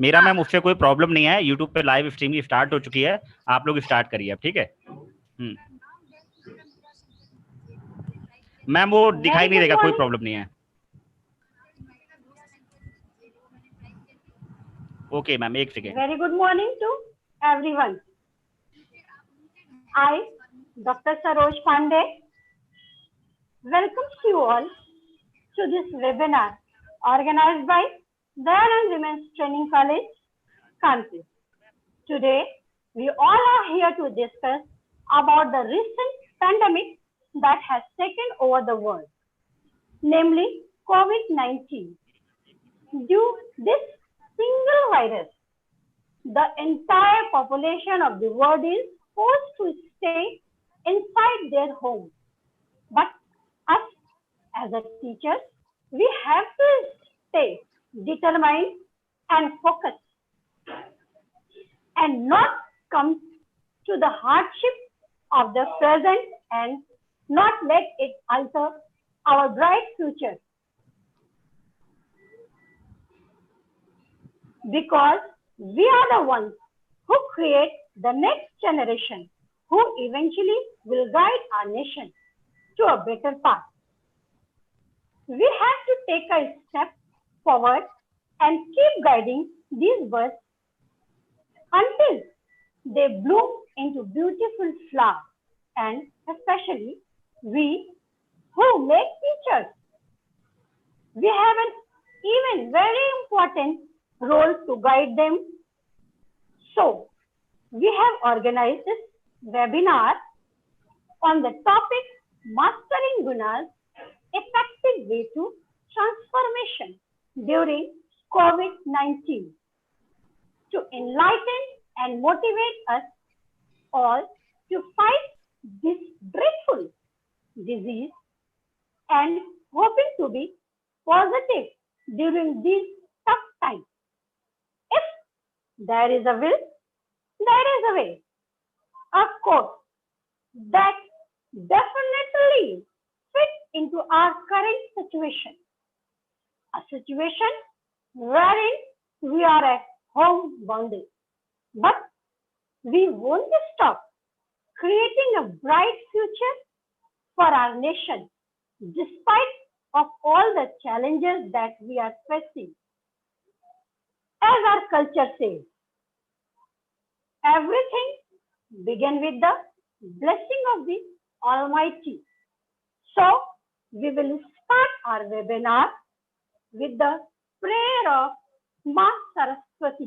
मेरा मैम उससे कोई प्रॉब्लम नहीं है। यूट्यूब पे लाइव स्ट्रीमिंग स्टार्ट हो चुकी है, आप लोग स्टार्ट करिए अब, ठीक है। मैम वो दिखाई Very नहीं good देगा, कोई morning. प्रॉब्लम नहीं है। ओके मैम, एक second. Very good morning to everyone. I, Dr. Saroj Pandey, welcomes you all to this webinar organized by Men and Women's Training College, Kanpur. Today, we all are here to discuss about the recent pandemic that has taken over the world, namely COVID-19. Due to this single virus, the entire population of the world is forced to stay inside their homes. But us as a teachers, we have to stay determined and focused and not come to the hardship of the present and not let it alter our bright future. Because we are the ones who create the next generation who eventually will guide our nation to a better path. We have to take a step forward and keep guiding these birds until they bloom into beautiful flowers, and especially we who make teachers, we have an even very important role to guide them. So, we have organized this webinar on the topic Mastering Guna's Effective Way to Transformation during COVID-19 to enlighten and motivate us all to fight this dreadful disease and hoping to be positive during these tough times. If there is a will, there is a way. Of course, that definitely fits into our current situation. A situation wherein we are at home bounded. But we won't stop creating a bright future for our nation despite of all the challenges that we are facing. As our culture says, everything begins with the blessing of the Almighty. So, we will start our webinar with the prayer of माँ सरस्वती।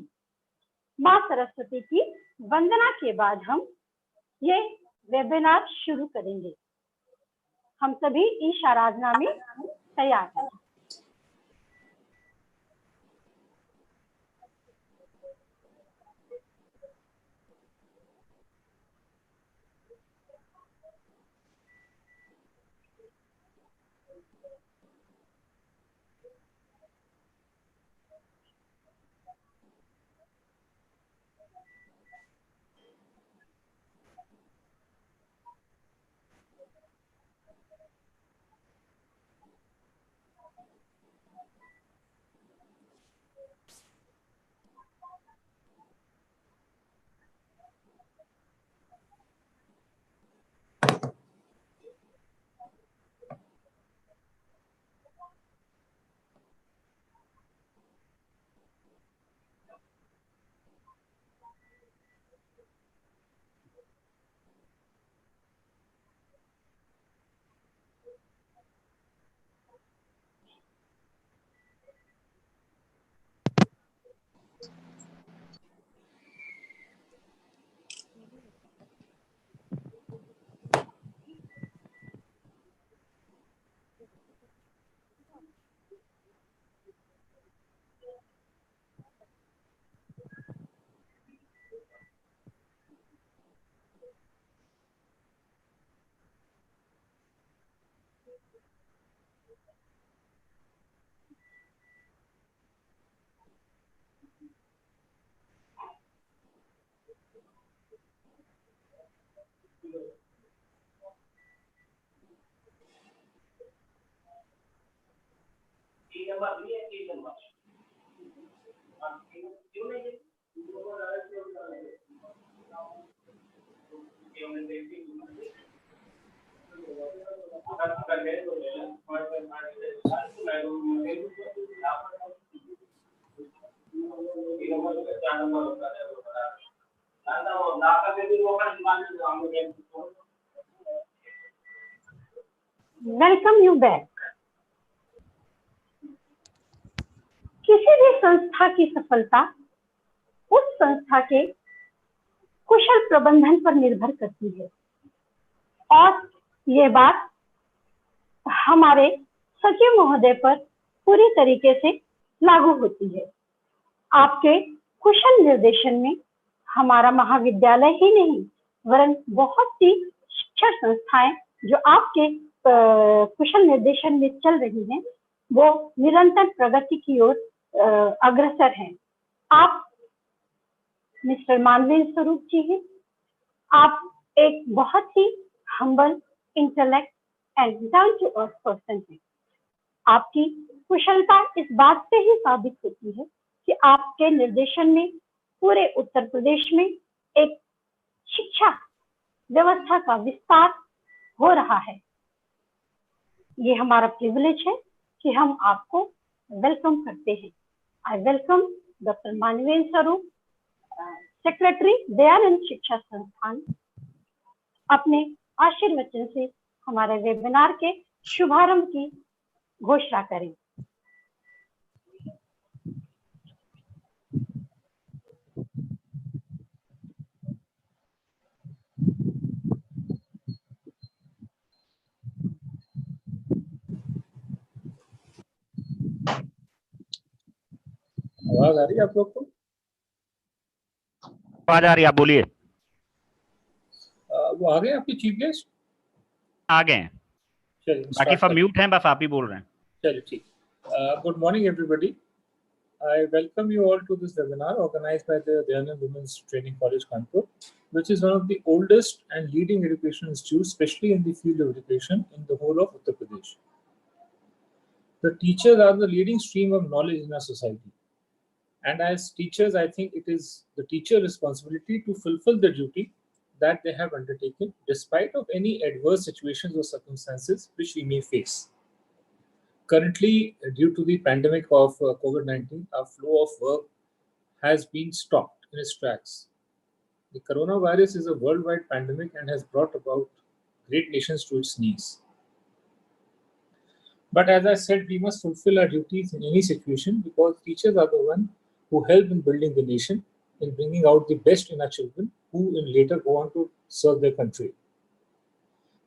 माँ सरस्वती की वंदना के बाद हम ये webinar शुरू करेंगे। हम सभी ईश आराधना में तैयार हैं। Welcome you back. किसी भी संस्था की सफलता उस संस्था के कुशल प्रबंधन पर निर्भर करती है और ये बात हमारे सचिव महोदय पर पूरी तरीके से लागू होती है। आपके कुशल निर्देशन में हमारा महाविद्यालय ही नहीं वरन बहुत सी शिक्षा संस्थाएं जो आपके कुशल निर्देशन में चल रही हैं वो निरंतर प्रगति की ओर अग्रसर हैं। आप मिस्टर मानवेंद्र स्वरूप जी हैं। आप एक बहुत ही humble, intellect and down to earth person हैं। आपकी कुशलता इस बात से ही साबित होती है कि आपके निर्देशन में पूरे उत्तर प्रदेश में एक शिक्षा व्यवस्था का विस्तार हो रहा है। ये हमारा प्रिविलेज है कि हम आपको वेलकम करते हैं। आई वेलकम डॉक्टर मानवेंद्र स्वरूप, सेक्रेटरी दयानंद शिक्षा संस्थान, अपने आशीर्वचन से हमारे वेबिनार के शुभारंभ की घोषणा करें। आवाज आ रही है आप लोग को? आवाज आ रही है, आप बोलिए। वो आ गए आपके चीफ गेस्ट? आ गए हैं, चलिए, बाकी सब म्यूट हैं, बस आप ही बोल रहे हैं। चलिए ठीक। Good morning everybody. I welcome you all to this webinar organized by the Dayanand Women's Training College, Kanpur, which is one of the oldest and leading education institutes, especially in the field of education in the whole of Uttar Pradesh. The teachers are the leading stream of knowledge in our society. And as teachers, I think it is the teacher's responsibility to fulfill the duty that they have undertaken, despite of any adverse situations or circumstances which we may face. Currently, due to the pandemic of COVID-19, our flow of work has been stopped in its tracks. The coronavirus is a worldwide pandemic and has brought about great nations to its knees. But as I said, we must fulfill our duties in any situation because teachers are the one who help in building the nation, in bringing out the best in our children, who in later go on to serve their country.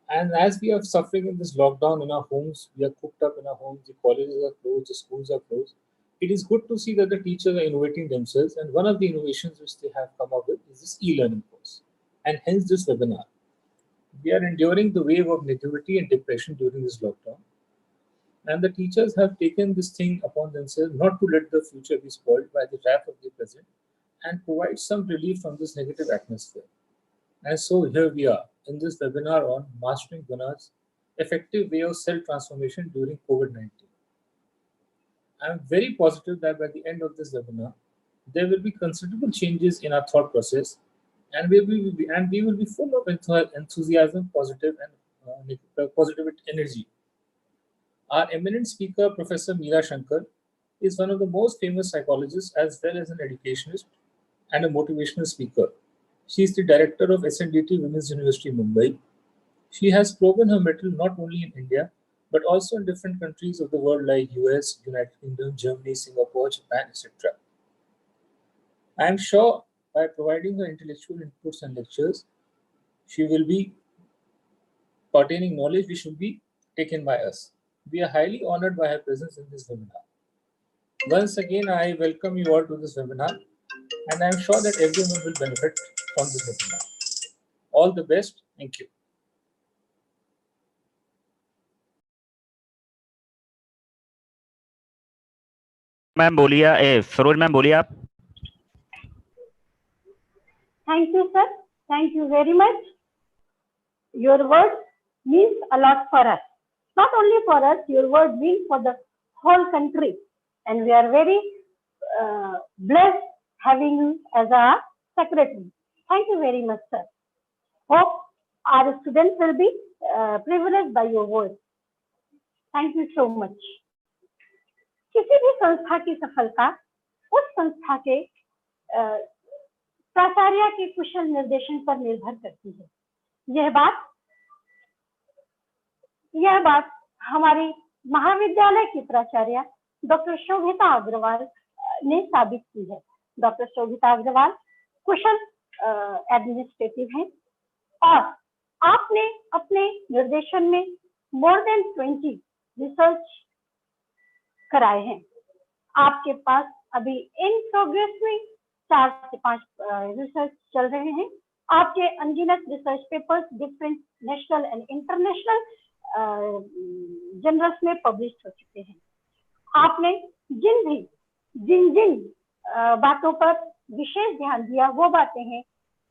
And as we are suffering in this lockdown in our homes, we are cooped up in our homes, the colleges are closed, the schools are closed. It is good to see that the teachers are innovating themselves, and one of the innovations which they have come up with is this e-learning course, and hence this webinar. We are enduring the wave of negativity and depression during this lockdown, and the teachers have taken this thing upon themselves not to let the future be spoiled by the wrath of the present and provide some relief from this negative atmosphere. And so here we are in this webinar on Mastering Gunas, effective way of self-transformation during COVID-19. I am very positive that by the end of this webinar, there will be considerable changes in our thought process, and we will be full of enthusiasm, positive energy. Our eminent speaker, Professor Meera Shankar, is one of the most famous psychologists as well as an educationist and a motivational speaker. She is the director of SNDT Women's University, Mumbai. She has proven her mettle not only in India, but also in different countries of the world like US, United Kingdom, Germany, Singapore, Japan, etc. I am sure by providing her intellectual inputs and lectures, she will be pertaining knowledge which will be taken by us. We are highly honored by her presence in this webinar. Once again, I welcome you all to this webinar, and I am sure that everyone will benefit from this webinar. All the best. Thank you. Ma'am बोलिए, Saroj ma'am बोलिए आप। Thank you, sir. Thank you very much. Your word means a lot for us. Not only for us, your word means for the whole country. And we are very blessed having you as our secretary. Thank you very much, sir. Hope our students will be privileged by your words. Thank you so much. किसी भी संस्था की सफलता उस संस्था के प्राचार्य के कुशल निर्देशन पर निर्भर करती है। यह बात हमारी महाविद्यालय की प्राचार्य डॉक्टर शोभिता अग्रवाल ने साबित की है। डॉक्टर शोभिता अग्रवाल कुशल एडमिनिस्ट्रेटिव हैं और आपने अपने निर्देशन में मोर देन 20 रिसर्च कराए हैं। आपके पास अभी इन प्रोग्रेस में 4 से 5 रिसर्च चल रहे हैं। आपके अनगिनत research papers different national and international journals में पब्लिश हो चुके हैं। आपने जिन बातों पर विशेष ध्यान दिया वो बातें हैं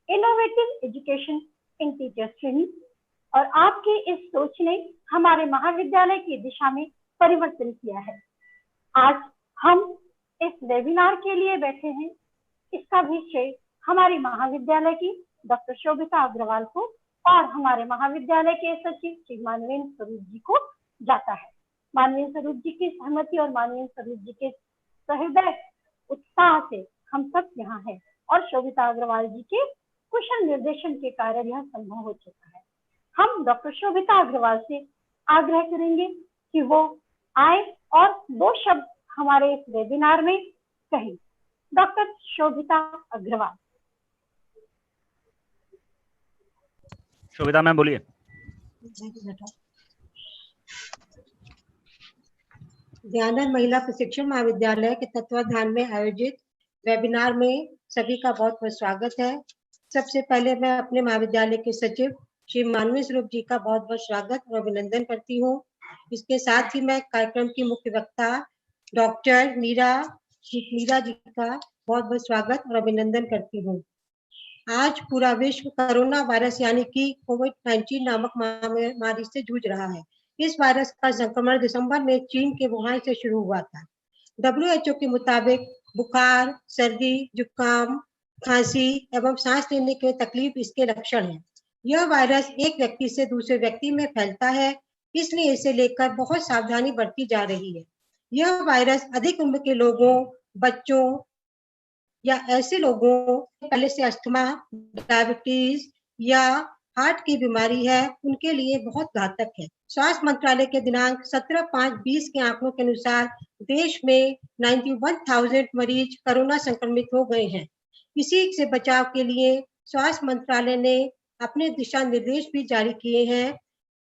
innovative education in teachers training, और आपकी इस सोच ने हमारे महाविद्यालय की दिशा में परिवर्तन किया है। आज हम इस वेबिनार के लिए बैठे हैं, इसका भी श्रेय हमारी महाविद्यालय की डॉक्टर शोभिता अग्रवाल को और हमारे महाविद्यालय के सचिव श्री मानवेंद्र स्वरूप जी को जाता है। मानवेंद्र स्वरूप जी की सहमति और मानवेंद्र स्वरूप जी के सहृदय उत्साह से हम सब यहाँ हैं और शोभिता अग्रवाल जी के कुशल निर्देशन के कारण यह संभव हो चुका है। हम डॉक्टर शोभिता अग्रवाल से आग्रह करेंगे कि वो आए और 2 शब्द हमारे इस वेबिनार में कहें। डॉक्टर शोभिता अग्रवाल। शोभिता मैम बोलिए। दयानंद महिला प्रशिक्षण महाविद्यालय के तत्वाधान में आयोजित वेबिनार में सभी का बहुत बहुत स्वागत है। सबसे पहले मैं अपने महाविद्यालय के सचिव श्री मानवेंद्र स्वरूप जी का बहुत बहुत स्वागत और अभिनंदन करती हूँ। इसके साथ ही मैं कार्यक्रम की मुख्य वक्ता डॉक्टर मीरा जी का बहुत बहुत स्वागत और अभिनंदन करती हूँ। आज पूरा विश्व कोरोना वायरस यानी कि कोविड-19 नामक महामारी से जूझ रहा है। इस वायरस का संक्रमण दिसंबर में चीन के वुहान से शुरू हुआ था। WHO के मुताबिक बुखार, सर्दी, जुकाम, खांसी एवं सांस लेने के तकलीफ इसके लक्षण हैं। यह वायरस एक व्यक्ति से दूसरे व्यक्ति में फैलता है, इसलिए इसे लेकर बहुत सावधानी बरती जा रही है। यह वायरस अधिक उम्र के लोगों, बच्चों या ऐसे लोगों पहले से अस्थमा, डायबिटीज या हार्ट की बीमारी है, उनके लिए बहुत घातक है। स्वास्थ्य मंत्रालय के दिनांक 17/5/20 के आंकड़ों के अनुसार देश में 91,000 मरीज कोरोना संक्रमित हो गए हैं। इसी से बचाव के लिए स्वास्थ्य मंत्रालय ने अपने दिशा निर्देश भी जारी किए हैं,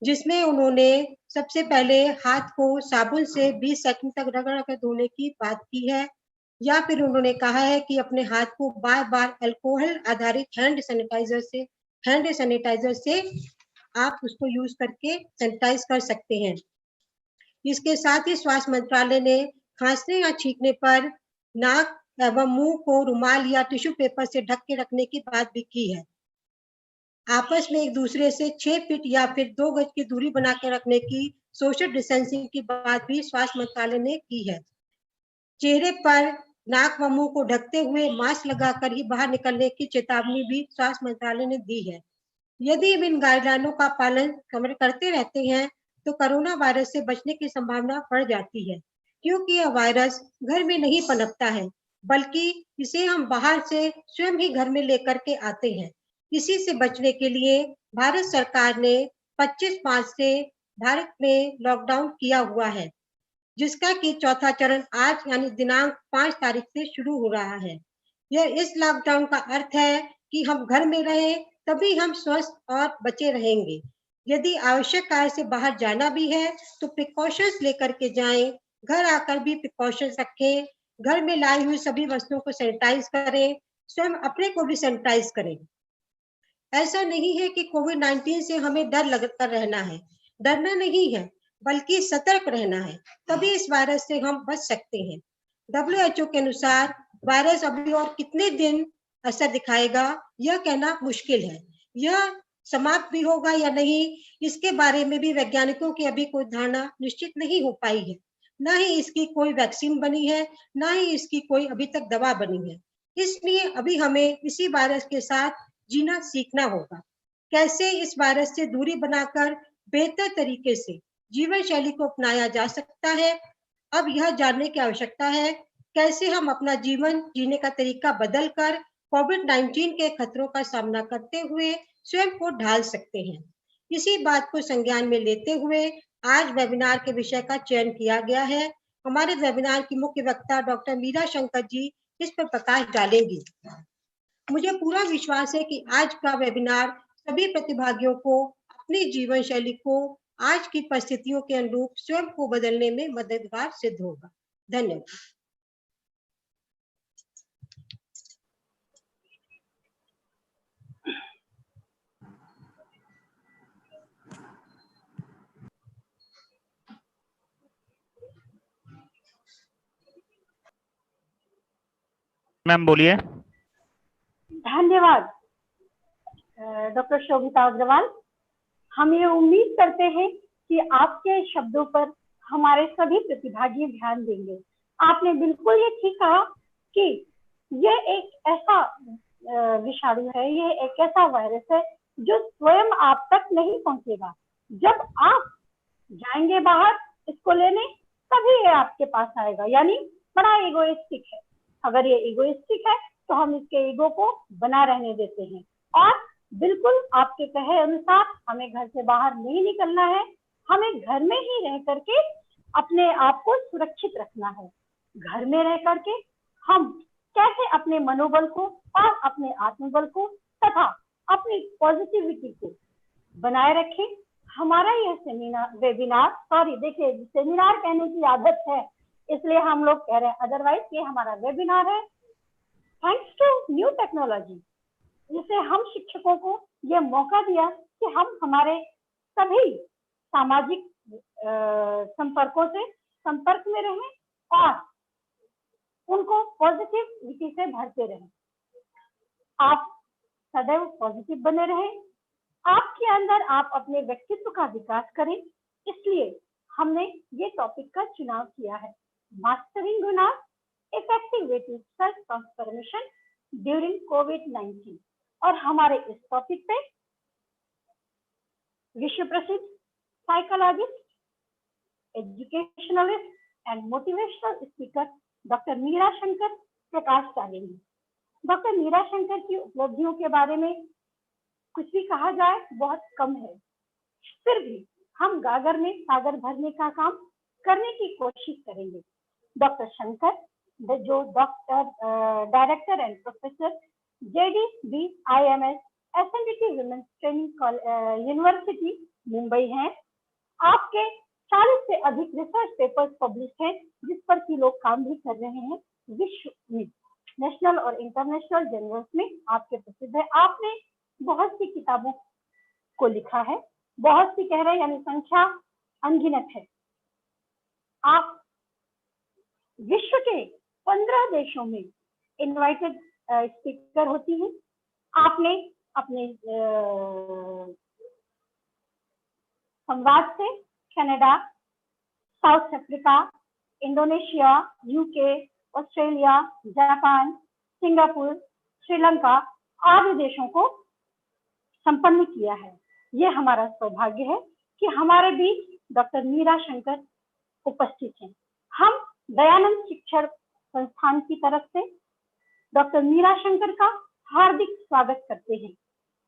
जिसमें उन्होंने सबसे पहले हाथ को साबुन से 20 सेकंड तक रगड़ कर धोने की बात की है, या फिर उन्होंने कहा है कि अपने हाथ को बार-बार अल्कोहल आधारित हैंड सैनिटाइजर से आप उसको यूज करके सैनिटाइज कर सकते हैं। इसके साथ ही स्वास्थ्य मंत्रालय ने खांसने या छींकने पर नाक एवं मुंह को रुमाल या टिश्यू पेपर से ढक के रखने की बात भी की है। आपस में एक दूसरे से 6 फीट या फिर 2 गज की दूरी बना के रखने की सोशल डिस्टेंसिंग की बात भी स्वास्थ्य मंत्रालय ने की है। चेहरे पर नाक व मुंह को ढकते हुए मास्क लगाकर ही बाहर निकलने की चेतावनी भी स्वास्थ्य मंत्रालय ने दी है। यदि इन गाइडलाइनों का पालन करते रहते हैं तो कोरोना वायरस से बचने की संभावना बढ़ जाती है, क्योंकि यह वायरस घर में नहीं पनपता है, बल्कि इसे हम बाहर से स्वयं ही घर में लेकर के आते हैं। इसी से बचने के लिए भारत सरकार ने 25/5 से भारत में लॉकडाउन किया हुआ है, जिसका कि चौथा चरण आज यानी दिनांक 5 तारीख से शुरू हो रहा है। यह इस लॉकडाउन का अर्थ है कि हम घर में रहें, तभी हम स्वस्थ और बचे रहेंगे। यदि आवश्यक कार्य से बाहर जाना भी है तो प्रिकॉशंस लेकर के जाएं, घर आकर भी प्रिकॉशंस रखें, घर में लाई हुई सभी वस्तुओं को सैनिटाइज करें, स्वयं अपने को भी सैनिटाइज करें। ऐसा नहीं है कि कोविड-19 से हमें डर लगकर रहना है, डरना नहीं है, बल्कि सतर्क रहना है, तभी इस वायरस से हम बच सकते हैं। WHO के अनुसार वायरस अभी और कितने दिन असर दिखाएगा यह कहना मुश्किल है। यह समाप्त भी होगा या नहीं, इसके बारे में भी वैज्ञानिकों की अभी कोई धारणा निश्चित नहीं हो पाई है। ना ही इसकी कोई वैक्सीन बनी है, ना ही इसकी कोई अभी तक दवा बनी है। इसलिए अभी हमें इसी वायरस के साथ जीना सीखना होगा। कैसे इस वायरस से दूरी बनाकर बेहतर तरीके से जीवन शैली को अपनाया जा सकता है, अब यह जानने की आवश्यकता है कैसे हम अपना जीवन जीने का तरीका बदलकर कोविड-19 के खतरों का सामना करते हुए स्वयं को ढाल सकते हैं। इसी बात को संज्ञान में लेते हुए आज वेबिनार के विषय का चयन किया गया है। हमारे वेबिनार की मुख्य वक्ता डॉक्टर मीरा शंकर जी इस पर प्रकाश डालेंगी। मुझे पूरा विश्वास है कि आज का वेबिनार सभी प्रतिभागियों को अपनी जीवन शैली को आज की परिस्थितियों के अनुरूप स्वयं को बदलने में मददगार सिद्ध होगा। धन्यवाद। मैम बोलिए। धन्यवाद डॉक्टर शोभिता अग्रवाल। हम ये उम्मीद करते हैं कि आपके शब्दों पर हमारे सभी प्रतिभागी ध्यान देंगे। आपने बिल्कुल ये ठीक कहा कि ये एक ऐसा विषाणु है, ये एक ऐसा वायरस है जो स्वयं आप तक नहीं पहुंचेगा। जब आप जाएंगे बाहर इसको लेने तभी ये आपके पास आएगा, यानी बड़ा इगोइस्टिक है। अगर ये इगोइस्टिक है तो हम इसके ईगो को बना रहने देते हैं और बिल्कुल आपके कहे अनुसार हमें घर से बाहर नहीं निकलना है, हमें घर में ही रह करके अपने आप को सुरक्षित रखना है। घर में रह करके हम कैसे अपने मनोबल को और अपने आत्मबल को तथा अपनी पॉजिटिविटी को बनाए रखें। हमारा यह वेबिनार देखिए सेमिनार कहने की आदत है इसलिए हम लोग कह रहे हैं, अदरवाइज ये हमारा वेबिनार है। थैंक्स टू न्यू टेक्नोलॉजी, जिसे हम शिक्षकों को यह मौका दिया कि हम हमारे सभी सामाजिक संपर्कों से संपर्क में रहें और उनको पॉजिटिविटी से भरते रहें। आप सदैव पॉजिटिव बने रहें, आपके अंदर आप अपने व्यक्तित्व का विकास करें। इसलिए हमने ये टॉपिक का चुनाव किया है, मास्टरिंग गुनाह, effective way to self transformation during कोविड-19। और हमारे इस टॉपिक पे विश्व प्रसिद्ध psychologist, educationalist and motivational speaker doctor Meera Shankar प्रकाश डालेंगी। डॉक्टर मीरा शंकर की उपलब्धियों के बारे में कुछ भी कहा जाए बहुत कम है, फिर भी हम गागर में सागर भरने का काम करने की कोशिश करेंगे। डॉक्टर शंकर जो director and professor JDBIMS SNDT women's training university Mumbai हैं। आपके 40 से अधिक रिसर्च पेपर्स पब्लिश हैं जिस पर कि लोग काम भी कर रहे हैं विश्व में, नेशनल और इंटरनेशनल जर्नल्स में आपके प्रसिद्ध है। आपने बहुत सी किताबों को लिखा है, बहुत सी कह रहे हैं यानी संख्या अनगिनत है। आप विश्व के 15 देशों में इनवाइटेड स्पीकर होती हैं। आपने अपने संवाद से Canada, south Africa, Indonesia, UK, Australia, Japan, Singapore, Sri Lanka आदि देशों को संपन्न किया है। ये हमारा सौभाग्य है कि हमारे बीच डॉक्टर मीरा शंकर उपस्थित हैं। हम दयानंद शिक्षण संस्थान की तरफ से डॉक्टर मीरा शंकर का हार्दिक स्वागत करते हैं।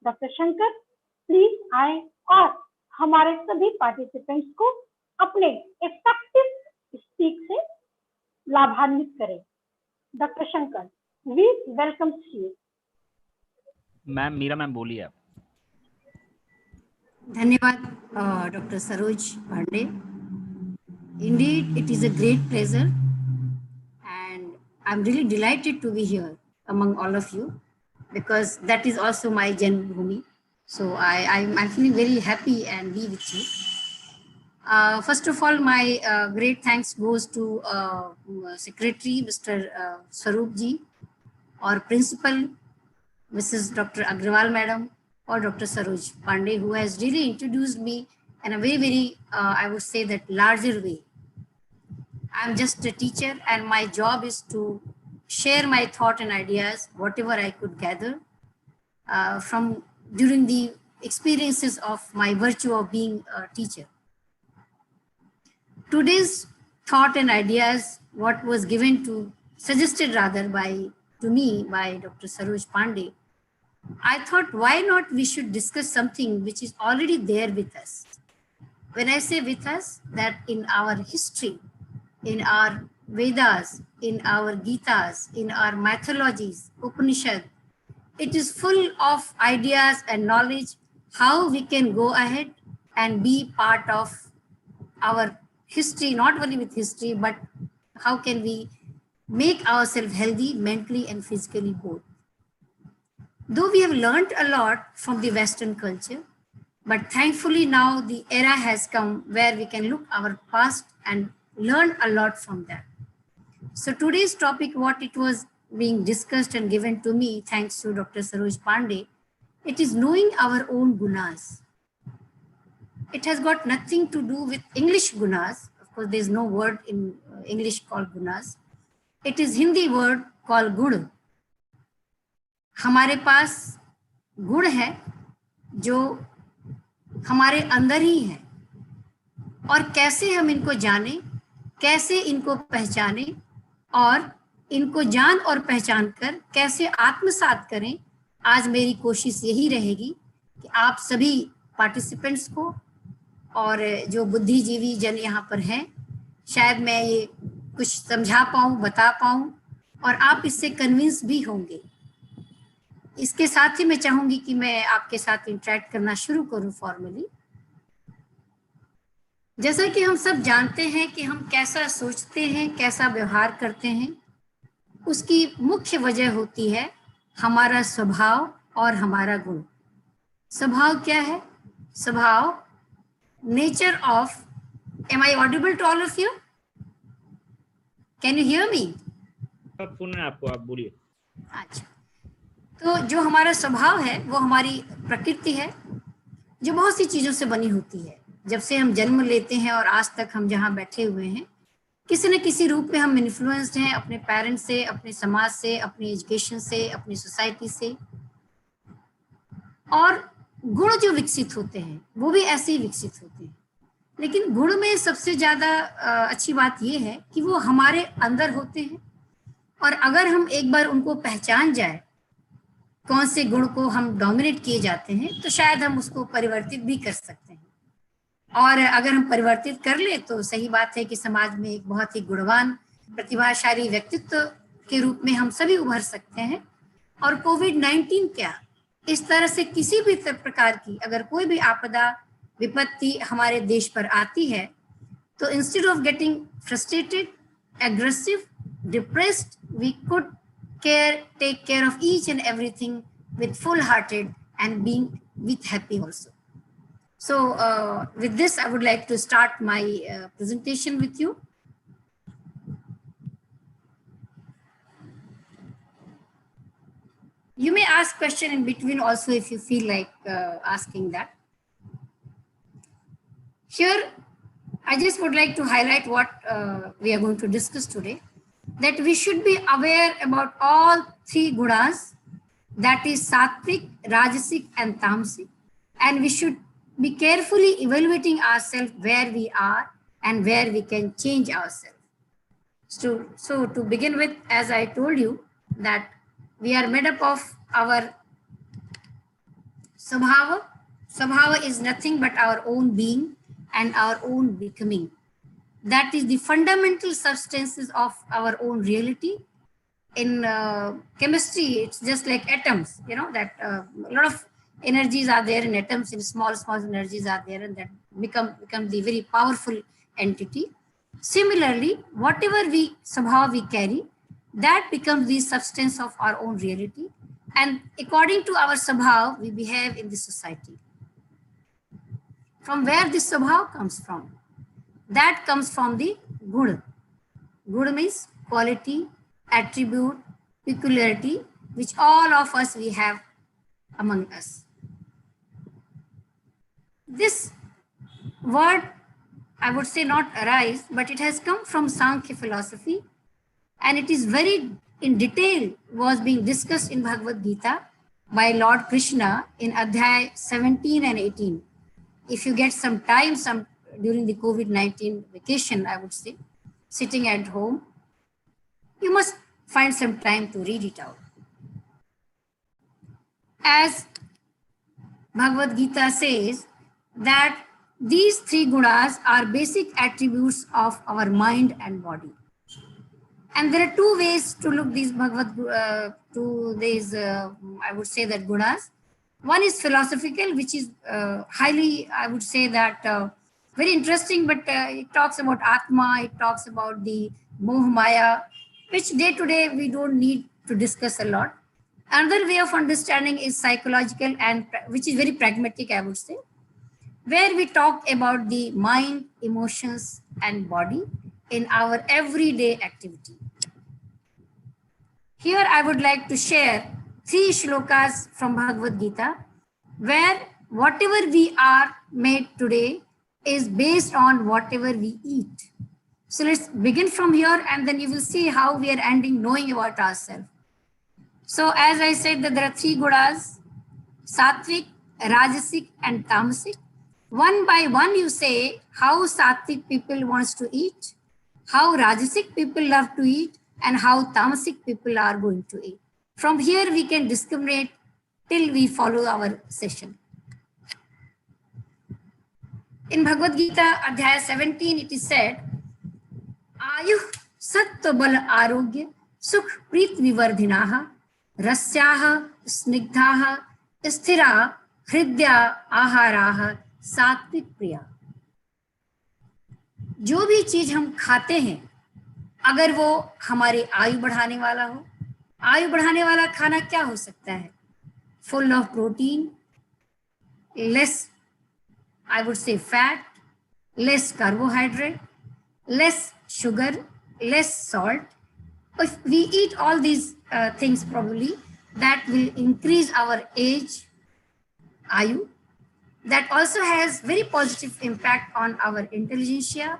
डॉक्टर शंकर प्लीज आए और हमारे सभी पार्टिसिपेंट्स को अपने इफेक्टिव स्पीच से लाभान्वित करें। Doctor Shankar, we welcome you. Ma'am Meera ma'am बोलिए आप। धन्यवाद doctor Saroj Pandey. Indeed, it is a great pleasure and I'm really delighted to be here among all of you because that is also my Janmabhoomi. So I'm feeling very happy and be with you. First of all, my great thanks goes to Secretary Mr. Swaroop ji or Principal Mrs. Dr. Agrawal Madam or Dr. Saroj Pandey, who has really introduced me in a very, I would say that larger way. I'm just a teacher, and my job is to share my thought and ideas, whatever I could gather from during the experiences of my virtue of being a teacher. Today's thought and ideas, what was suggested rather to me by Dr. Saroj Pandey, I thought, why not we should discuss something which is already there with us. When I say with us, that in our history, in our Vedas, in our Gitas, in our mythologies, Upanishad, it is full of ideas and knowledge how we can go ahead and be part of our history, not only with history, but how can we make ourselves healthy mentally and physically both. Though we have learned a lot from the Western culture, but thankfully now the era has come where we can look our past and learn a lot from that. So today's topic, what it was being discussed and given to me, thanks to Dr. Saroj Pandey, it is knowing our own gunas. It has got nothing to do with English gunas. Of course, there is no word in English called gunas. It is Hindi word called gud. हमारे पास गुण है जो हमारे अंदर ही है, और कैसे हम इनको जाने, कैसे इनको पहचाने और इनको जान और पहचान कर कैसे आत्मसात करें, आज मेरी कोशिश यही रहेगी कि आप सभी पार्टिसिपेंट्स को और जो बुद्धिजीवी जन यहाँ पर हैं, शायद मैं ये कुछ समझा पाऊँ, बता पाऊँ और आप इससे कन्विंस भी होंगे। इसके साथ ही मैं चाहूंगी कि मैं आपके साथ इंटरेक्ट करना शुरू करूं फॉर्मली। जैसा कि हम सब जानते हैं कि हम कैसा सोचते हैं, कैसा व्यवहार करते हैं, उसकी मुख्य वजह होती है हमारा स्वभाव और हमारा गुण। स्वभाव क्या है? स्वभाव, nature of, am I audible to all of you? Can you hear me? आपको, आप बोलिए। अच्छा, तो जो हमारा स्वभाव है वो हमारी प्रकृति है, जो बहुत सी चीजों से बनी होती है। जब से हम जन्म लेते हैं और आज तक हम जहाँ बैठे हुए हैं, किसी न किसी रूप में हम इन्फ्लुएंस्ड हैं अपने पेरेंट्स से, अपने समाज से, अपनी एजुकेशन से, अपनी सोसाइटी से। और गुण जो विकसित होते हैं वो भी ऐसे ही विकसित होते हैं, लेकिन गुण में सबसे ज्यादा अच्छी बात ये है कि वो हमारे अंदर होते हैं, और अगर हम एक बार उनको पहचान जाए कौन से गुण को हम डोमिनेट किए जाते हैं, तो शायद हम उसको परिवर्तित भी कर सकते हैं। और अगर हम परिवर्तित कर ले तो सही बात है कि समाज में एक बहुत ही गुणवान, प्रतिभाशाली व्यक्तित्व के रूप में हम सभी उभर सकते हैं। और कोविड-19 क्या, इस तरह से किसी भी प्रकार की अगर कोई भी आपदा विपत्ति हमारे देश पर आती है, तो instead of getting frustrated, aggressive, depressed, we could take care of each and everything with full-hearted and being with happy also. So with this, I would like to start my presentation with you. You may ask question in between also if you feel like asking that. Here, I just would like to highlight what we are going to discuss today. That we should be aware about all three gunas, that is sattvic, rajasic and tamasic, and we should be carefully evaluating ourselves where we are and where we can change ourselves. So to begin with, as I told you, that we are made up of our Svabhava. Svabhava is nothing but our own being and our own becoming. That is the fundamental substances of our own reality. In chemistry, it's just like atoms, you know, that a lot of energies are there in atoms, and small energies are there, and that become the very powerful entity. Similarly, whatever somehow we carry, that becomes the substance of our own reality. And according to our Svabhava, we behave in the society. From where this Svabhava comes from? That comes from the Guna. Guna means quality, attribute, peculiarity, which all of us we have among us. This word I would say not arise, but it has come from Sankhya philosophy, and it is very in detail was being discussed in Bhagavad Gita by Lord Krishna in Adhyay 17 and 18. If you get some time, during the COVID-19 vacation, I would say, sitting at home, you must find some time to read it out. As Bhagavad Gita says that these three gunas are basic attributes of our mind and body. And there are two ways to look these I would say that gunas. One is philosophical, which is highly, I would say that very interesting, but it talks about Atma, it talks about the Moh Maya, which day to day we don't need to discuss a lot. Another way of understanding is psychological, and which is very pragmatic, I would say, where we talk about the mind, emotions, and body in our everyday activity. Here I would like to share 3 shlokas from Bhagavad Gita, where whatever we are made today is based on whatever we eat. So let's begin from here, and then you will see how we are ending knowing about ourselves. So as I said that there are 3 gunas, Sattvic, Rajasic, and Tamasic. One by one you say how Sattvic people wants to eat, how Rajasic people love to eat, and how Tamasic people are going to eat. From here we can discriminate till we follow our session. In Bhagavad Gita, Adhyaya 17, it is said, Ayuh Sattva Bala Arogya Sukh Preet Vivardhinaha Rasyaha Snigdhaha Sthira Hridya Aharaha सात्विक प्रिया। जो भी चीज हम खाते हैं अगर वो हमारे आयु बढ़ाने वाला हो, आयु बढ़ाने वाला खाना क्या हो सकता है? Full of protein, less I would say fat, less carbohydrate, less sugar, less salt. If we eat all these things, probably that will increase our age, ayu. That also has very positive impact on our intelligentsia,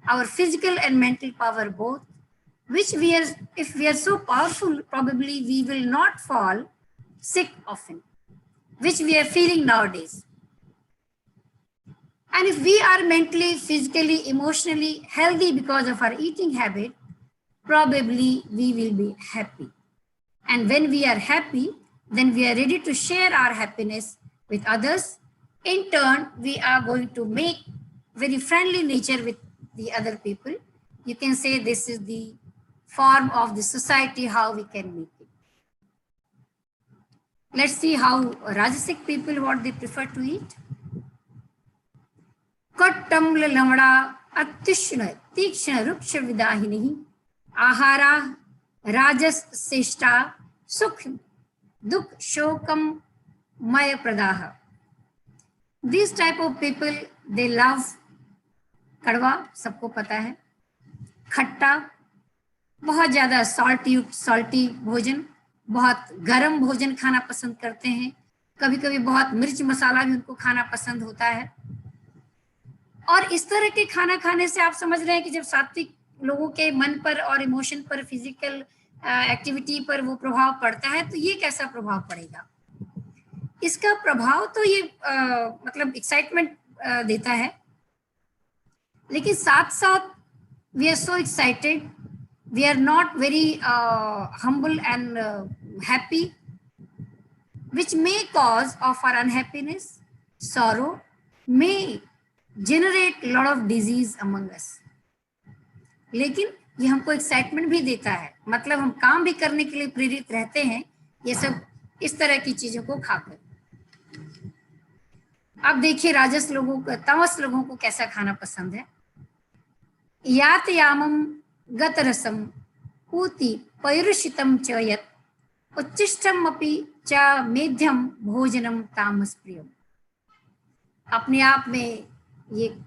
our physical and mental power both, which we are, if we are so powerful, probably we will not fall sick often, which we are feeling nowadays. And if we are mentally, physically, emotionally healthy because of our eating habit, probably we will be happy. And when we are happy, then we are ready to share our happiness with others. In turn, we are going to make very friendly nature with the other people. You can say this is the form of the society, how we can make it. Let's see how Rajasic people, what they prefer to eat. Kattamla lamada atyushna tikshna ruksha vidahini ahara rajas seshta sukh dukh shokam maya pradaha. These type of people, they love कड़वा, सबको पता है, खट्टा, बहुत ज़्यादा salty भोजन, बहुत गरम भोजन खाना पसंद करते हैं, कभी कभी बहुत मिर्च मसाला भी उनको खाना पसंद होता है। और इस तरह के खाना खाने से आप समझ रहे हैं कि जब सात्विक लोगों के मन पर और इमोशन पर, फिजिकल एक्टिविटी पर वो प्रभाव पड़ता है, तो ये कैसा प्रभाव पड़ेगा? इसका प्रभाव तो ये मतलब एक्साइटमेंट देता है, लेकिन साथ साथ we are so excited, we are not very humble and happy, which may cause of our unhappiness, sorrow, may generate lot of disease among us. लेकिन ये हमको एक्साइटमेंट भी देता है, मतलब हम काम भी करने के लिए प्रेरित रहते हैं ये सब इस तरह की चीजों को खाकर। अब देखिए राजस लोगों को, तमस लोगों को कैसा खाना पसंद है। यात यामम गत रसम ऊति पौरुषितम च यत् उच्चिष्टम अपि च मेध्यम भोजनम तामस प्रियम। अपने आप में ये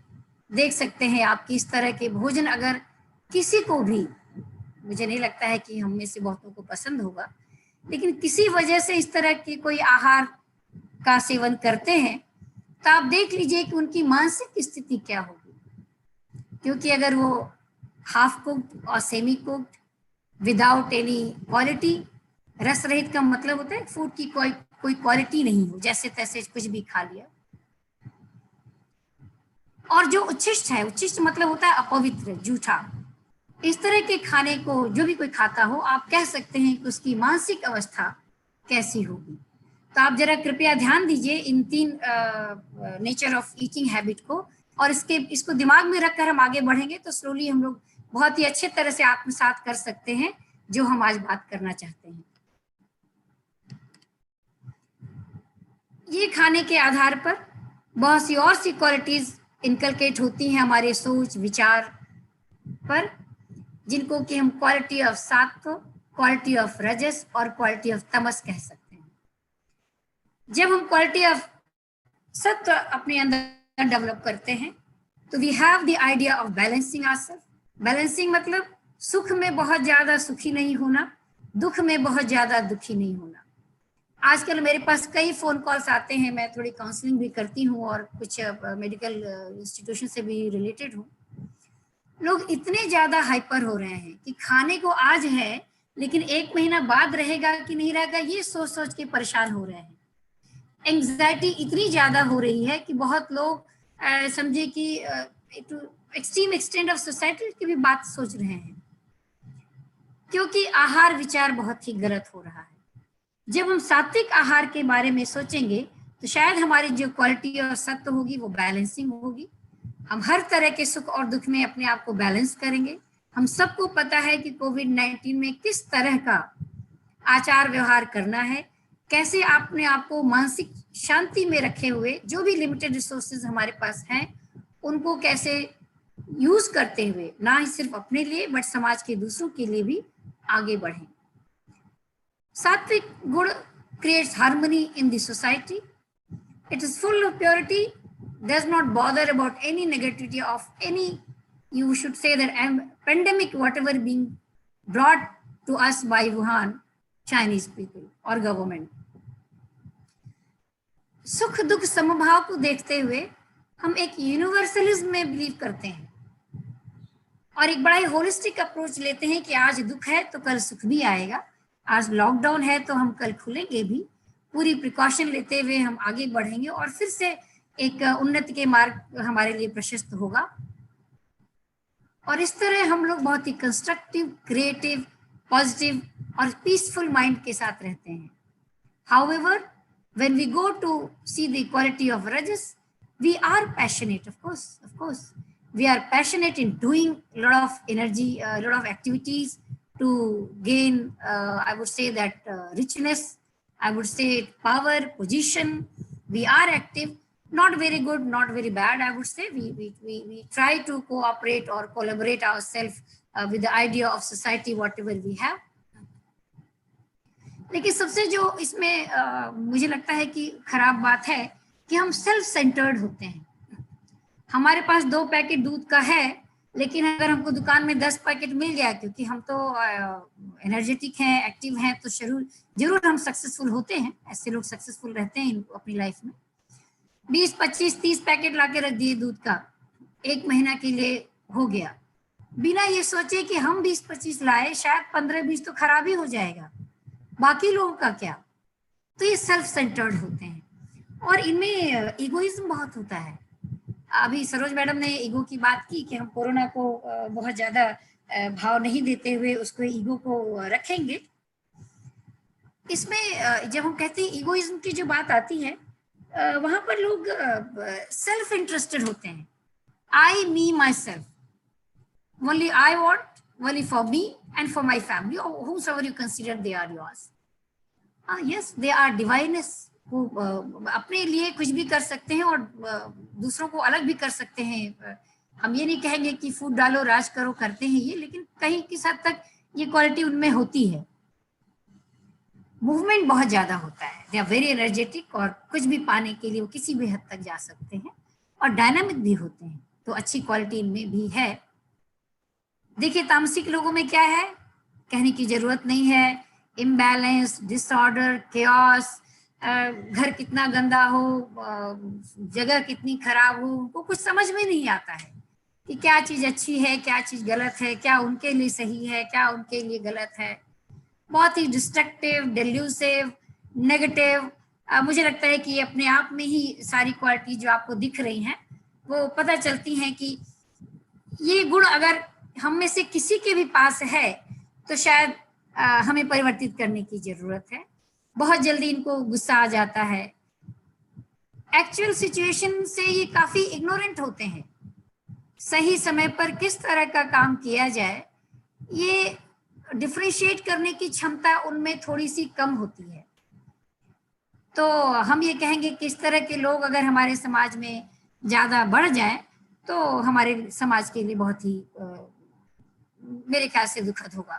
देख सकते हैं आप कि इस तरह के भोजन अगर किसी को भी, मुझे नहीं लगता है कि हम में से बहुतों को पसंद होगा, लेकिन किसी वजह से इस तरह की कोई आहार का सेवन करते हैं, तो आप देख लीजिए कि उनकी मानसिक स्थिति क्या होगी। क्योंकि अगर वो हाफ कुक्ड और semi cooked without any quality, रस रहित का मतलब होता है फूड की कोई क्वालिटी नहीं हो, जैसे तैसे कुछ भी खा लिया। और जो उच्छिष्ट है, उच्छिष्ट मतलब होता है अपवित्र, झूठा, इस तरह के खाने को जो भी कोई खाता हो, आप कह सकते हैं कि उसकी मानसिक अवस्था कैसी होगी। तो आप जरा कृपया ध्यान दीजिए इन 3 नेचर ऑफ ईटिंग हैबिट को, और इसको दिमाग में रखकर हम आगे बढ़ेंगे तो स्लोली हम लोग बहुत ही अच्छे तरह से आत्मसात कर सकते हैं जो हम आज बात करना चाहते हैं। ये खाने के आधार पर बहुत सी और सी क्वालिटीज इनकलकेट होती हैं हमारे सोच विचार पर, जिनको कि हम क्वालिटी ऑफ सात्व, क्वालिटी ऑफ रजस और क्वालिटी ऑफ तमस कह सकते हैं। जब हम क्वालिटी ऑफ सत्व अपने अंदर डेवलप करते हैं तो we have the idea of balancing ourselves. Balancing मतलब सुख में बहुत ज्यादा सुखी नहीं होना, दुख में बहुत ज्यादा दुखी नहीं होना। आजकल मेरे पास कई फोन कॉल्स आते हैं, मैं थोड़ी काउंसलिंग भी करती हूँ और कुछ मेडिकल इंस्टीट्यूशन से भी रिलेटेड हूँ। लोग इतने ज्यादा हाइपर हो रहे हैं कि खाने को आज है लेकिन 1 महीना बाद रहेगा कि नहीं रहेगा, ये सोच सोच के परेशान हो रहे हैं। एंग्जाइटी इतनी ज्यादा हो रही है कि बहुत लोग समझे कि एक्सट्रीम एक्सटेंड ऑफ सोसाइटी की भी बात सोच रहे हैं, क्योंकि आहार विचार बहुत ही गलत हो रहा है। जब हम सात्विक आहार के बारे में सोचेंगे तो शायद हमारी जो क्वालिटी और सत्व होगी वो बैलेंसिंग होगी। हम हर तरह के सुख और दुख में अपने आप को बैलेंस करेंगे। हम सबको पता है कि कोविड-19 में किस तरह का आचार व्यवहार करना है, कैसे अपने आप को मानसिक शांति में रखे हुए जो भी लिमिटेड रिसोर्सेज हमारे पास हैं उनको कैसे यूज करते हुए ना ही सिर्फ अपने लिए बट समाज के दूसरों के लिए भी आगे बढ़ें। सात्विक गुण creates harmony in the society. It is full of purity, does not bother about any negativity of any, you should say that pandemic whatever being brought to us by Wuhan Chinese people or government. सुख दुख समभाव को देखते हुए हम एक universalism में believe करते हैं और एक बड़ा ही होलिस्टिक अप्रोच लेते हैं कि आज दुख है तो कल सुख भी आएगा, आज लॉकडाउन है तो हम कल खुलेंगे भी। पूरी प्रिकॉशन लेते हुए हम आगे बढ़ेंगे और फिर से एक उन्नति के मार्ग हमारे लिए प्रशस्त होगा। और इस तरह हम लोग बहुत ही कंस्ट्रक्टिव, क्रिएटिव, पॉजिटिव और पीसफुल माइंड के साथ रहते हैं। However, when we go to see the quality of rajas, we are passionate, of course. We are passionate in doing a lot of energy, a lot of activities to gain, I would say that richness, I would say power, position. We are active, not very good, not very bad. I would say we try to cooperate or collaborate ourselves with the idea of society, whatever we have. लेकिन सबसे जो इसमें मुझे लगता है कि खराब बात है कि हम सेल्फ सेंटर्ड होते हैं। हमारे पास 2 पैकेट दूध का है, लेकिन अगर हमको दुकान में 10 पैकेट मिल गया, क्योंकि हम तो एनर्जेटिक हैं, एक्टिव हैं, तो जरूर हम सक्सेसफुल होते हैं। ऐसे लोग सक्सेसफुल रहते हैं अपनी लाइफ में। 20, 25, 30 पैकेट ला के रख दिए दूध का, 1 महीना के लिए हो गया, बिना ये सोचे कि हम 20-25 लाए, शायद 15-20 तो खराब ही हो जाएगा, बाकी लोगों का क्या। तो ये सेल्फ सेंटर्ड होते हैं और इनमें इगोइज्म बहुत होता है। अभी सरोज मैडम ने ईगो की बात की कि हम कोरोना को बहुत ज्यादा भाव नहीं देते हुए उसको ईगो को रखेंगे। इसमें जब हम कहते हैं ईगोइज्म की जो बात आती है, वहां पर लोग सेल्फ इंटरेस्टेड होते हैं। I, me, myself, only I want, only for me and for my family, or whosoever you consider they are yours. Yes, they are divineness who अपने लिए कुछ भी कर सकते हैं और दूसरों को अलग भी कर सकते हैं। हम ये नहीं कहेंगे कि फूट डालो राज करो, करते हैं ये, लेकिन कहीं किस हद तक ये क्वालिटी उनमें होती है। मूवमेंट बहुत ज्यादा होता है, दे आर वेरी एनर्जेटिक और कुछ भी पाने के लिए वो किसी भी हद तक जा सकते हैं और डायनामिक भी होते हैं, तो अच्छी क्वालिटी इनमें भी है। देखिए तामसिक लोगों में क्या है, कहने की जरूरत नहीं है। इम्बैलेंस, डिसऑर्डर, केओस, घर कितना गंदा हो, जगह कितनी खराब हो, उनको कुछ समझ में नहीं आता है। कि क्या चीज अच्छी है, क्या चीज गलत है, क्या उनके लिए सही है, क्या उनके लिए गलत है। बहुत ही डिस्ट्रक्टिव, डेल्यूसिव, नेगेटिव। मुझे लगता है कि ये अपने आप में ही सारी क्वालिटी जो आपको दिख रही हैं वो पता चलती हैं कि ये गुण अगर हम में से किसी के भी पास है तो शायद हमें परिवर्तित करने की जरूरत है। बहुत जल्दी इनको गुस्सा आ जाता है, एक्चुअल सिचुएशन से ये काफी इग्नोरेंट होते हैं। सही समय पर किस तरह का काम किया जाए ये डिफरेंशिएट करने की क्षमता उनमें थोड़ी सी कम होती है। तो हम ये कहेंगे कि इस तरह के लोग अगर हमारे समाज में ज्यादा बढ़ जाएं तो हमारे समाज के लिए बहुत ही मेरे ख्याल से दुखद होगा।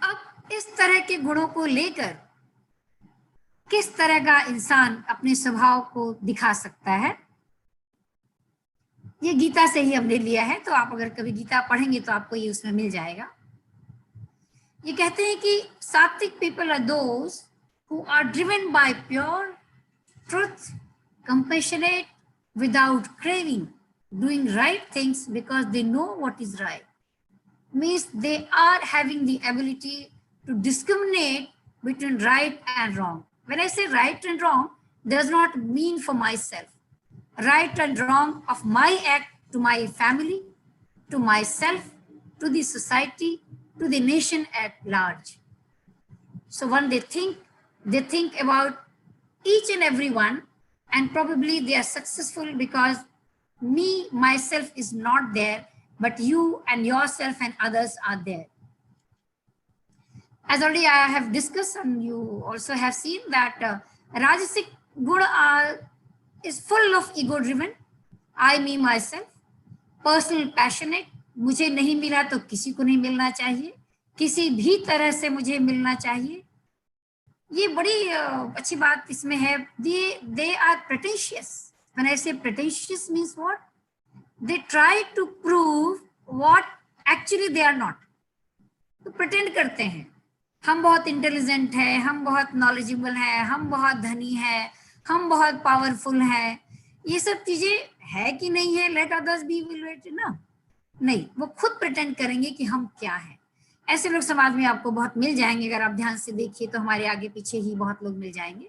अब इस तरह के गुणों को लेकर किस तरह का इंसान अपने स्वभाव को दिखा सकता है, ये गीता से ही हमने लिया है। तो आप अगर कभी गीता पढ़ेंगे तो आपको ये उसमें मिल जाएगा। ये कहते हैं कि सात्विक people are those who are driven by pure truth, compassionate without craving, doing right things because they know what is right. Means they are having the ability to discriminate between right and wrong. When I say right and wrong, does not mean for myself. Right and wrong of my act to my family, to myself, to the society, to the nation at large. So when they think about each and every one, and probably they are successful because me, myself is not there, but you and yourself and others are there. As already I have discussed, and you also have seen that Rajasic Guna is full of ego driven, I, me, myself, personal, passionate, मुझे नहीं मिला तो किसी को नहीं मिलना चाहिए, किसी भी तरह से मुझे मिलना चाहिए। ये बड़ी अच्छी बात इसमें है। They are pretentious. When I say pretentious means what? They try to prove what actually they are not. तो pretend करते हैं हम बहुत इंटेलिजेंट हैं, हम बहुत नॉलेजेबल हैं, हम बहुत धनी हैं, हम बहुत पावरफुल हैं। ये सब चीजें है कि नहीं है? लेट अदर्स बी इवैल्यूएटेड ना। नहीं, वो खुद प्रिटेंड करेंगे कि हम क्या हैं। ऐसे लोग समाज में आपको बहुत मिल जाएंगे। अगर आप ध्यान से देखिए तो हमारे आगे पीछे ही बहुत लोग मिल जाएंगे।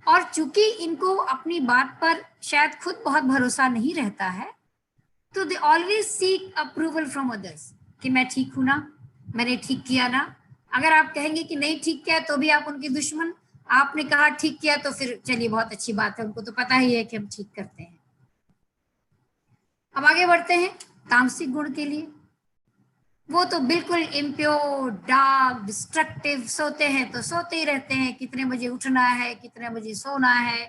और चूंकि इनको अपनी बात पर शायद खुद बहुत भरोसा नहीं रहता है तो they always seek approval from others कि मैं ठीक हूं ना, मैंने ठीक किया ना। अगर आप कहेंगे कि नहीं ठीक किया तो भी आप उनके दुश्मन, आपने कहा ठीक किया तो फिर चलिए बहुत अच्छी बात है, उनको तो पता ही है कि हम ठीक करते हैं। अब आगे बढ़ते हैं तामसिक गुण के लिए। वो तो बिल्कुल इम्प्योर, डार्क, डिस्ट्रक्टिव, सोते हैं तो सोते ही रहते हैं, कितने बजे उठना है, कितने बजे सोना है,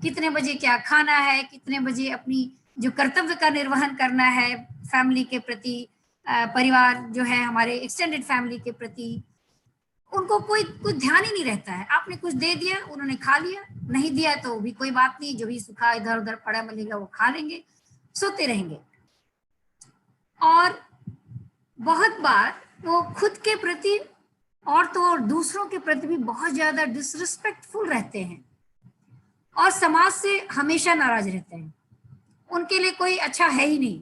कितने बजे क्या खाना है, कितने बजे अपनी जो कर्तव्य का निर्वहन करना है फैमिली के प्रति, परिवार जो है हमारे एक्सटेंडेड फैमिली के प्रति, उनको कोई कुछ ध्यान ही नहीं रहता है। आपने कुछ दे दिया, उन्होंने खा लिया, नहीं दिया तो भी कोई बात नहीं, जो भी सूखा इधर उधर पड़ा मिलेगा वो खा लेंगे, सोते रहेंगे। और बहुत बार वो खुद के प्रति और तो और दूसरों के प्रति भी बहुत ज्यादा डिसरिस्पेक्टफुल रहते हैं और समाज से हमेशा नाराज रहते हैं। उनके लिए कोई अच्छा है ही नहीं।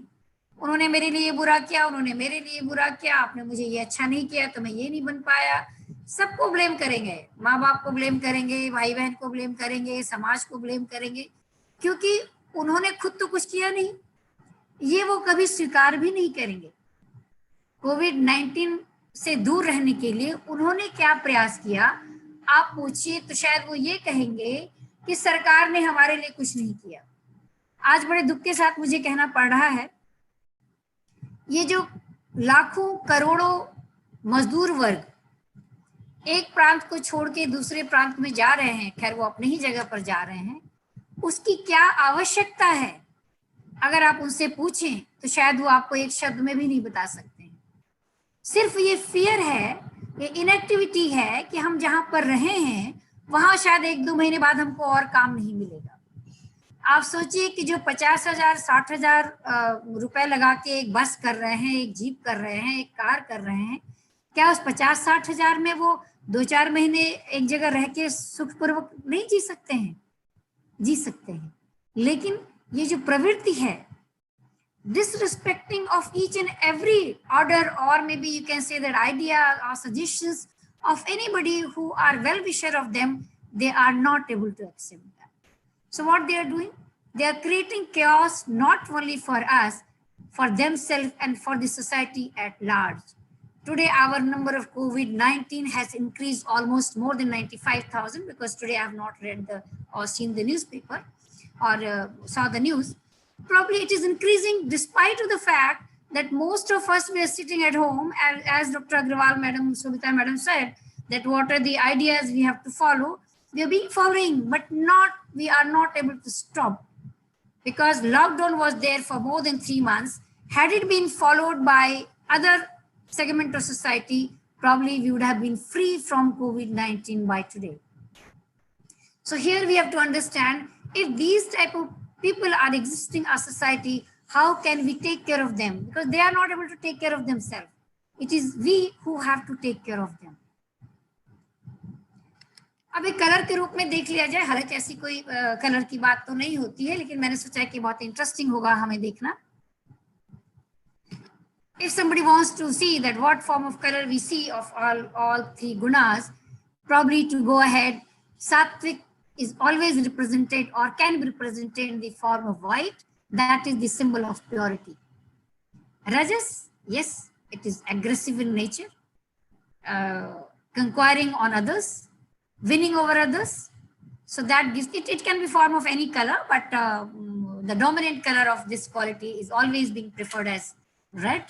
उन्होंने मेरे लिए बुरा किया, उन्होंने मेरे लिए बुरा किया, आपने मुझे ये अच्छा नहीं किया तो मैं ये नहीं बन पाया। सबको ब्लेम करेंगे, माँ बाप को ब्लेम करेंगे, भाई बहन को ब्लेम करेंगे, समाज को ब्लेम करेंगे, क्योंकि उन्होंने खुद तो कुछ किया नहीं। ये वो कभी स्वीकार भी नहीं करेंगे। कोविड-19 से दूर रहने के लिए उन्होंने क्या प्रयास किया आप पूछिए तो शायद वो ये कहेंगे कि सरकार ने हमारे लिए कुछ नहीं किया। आज बड़े दुख के साथ मुझे कहना पड़ रहा है, ये जो लाखों करोड़ों मजदूर वर्ग एक प्रांत को छोड़ के दूसरे प्रांत में जा रहे हैं, खैर वो अपनी ही जगह पर जा रहे हैं, उसकी क्या आवश्यकता है अगर आप उनसे पूछें तो शायद वो आपको एक शब्द में भी नहीं बता सकते। सिर्फ ये फियर है, ये इनएक्टिविटी है कि हम जहां पर रहे हैं वहां शायद 1-2 महीने बाद हमको और काम नहीं मिलेगा। आप सोचिए कि जो 50,000 60,000 रुपए लगा के एक बस कर रहे हैं, एक जीप कर रहे हैं, एक कार कर रहे हैं, क्या उस 50-60 हजार में वो 2-4 महीने एक जगह रह के सुखपूर्वक नहीं जी सकते हैं? जी सकते हैं। लेकिन ये जो प्रवृत्ति है, disrespecting of each and every order, or maybe you can say that idea or suggestions of anybody who are well-wisher of them, they are not able to accept that. So what they are doing? They are creating chaos not only for us, for themselves and for the society at large. Today, our number of COVID-19 has increased almost more than 95,000, because today I have not read or seen the newspaper or saw the news. Probably it is increasing despite of the fact that most of us were sitting at home, as Dr. Agrawal madam, Sobita madam said, that what are the ideas we have to follow, we are being following, but we are not able to stop, because lockdown was there for more than 3 months. Had it been followed by other segment of society, probably we would have been free from COVID-19 by today. So here we have to understand, if these type of people are existing in our society, how can we take care of them? Because they are not able to take care of themselves. It is we who have to take care of them. अब एक colour के रूप में देख लिया जाए, हालांकि ऐसी कोई कलर की बात तो नहीं होती है, लेकिन मैंने सोचा कि बहुत इंटरेस्टिंग होगा हमें देखना. If somebody wants to see that what form of color we see of all three gunas, probably to go ahead, Sattvic is always represented or can be represented in the form of white. That is the symbol of purity. Rajas, yes, it is aggressive in nature, conquering on others, winning over others. So that gives it. It can be form of any color, but the dominant color of this quality is always being preferred as red.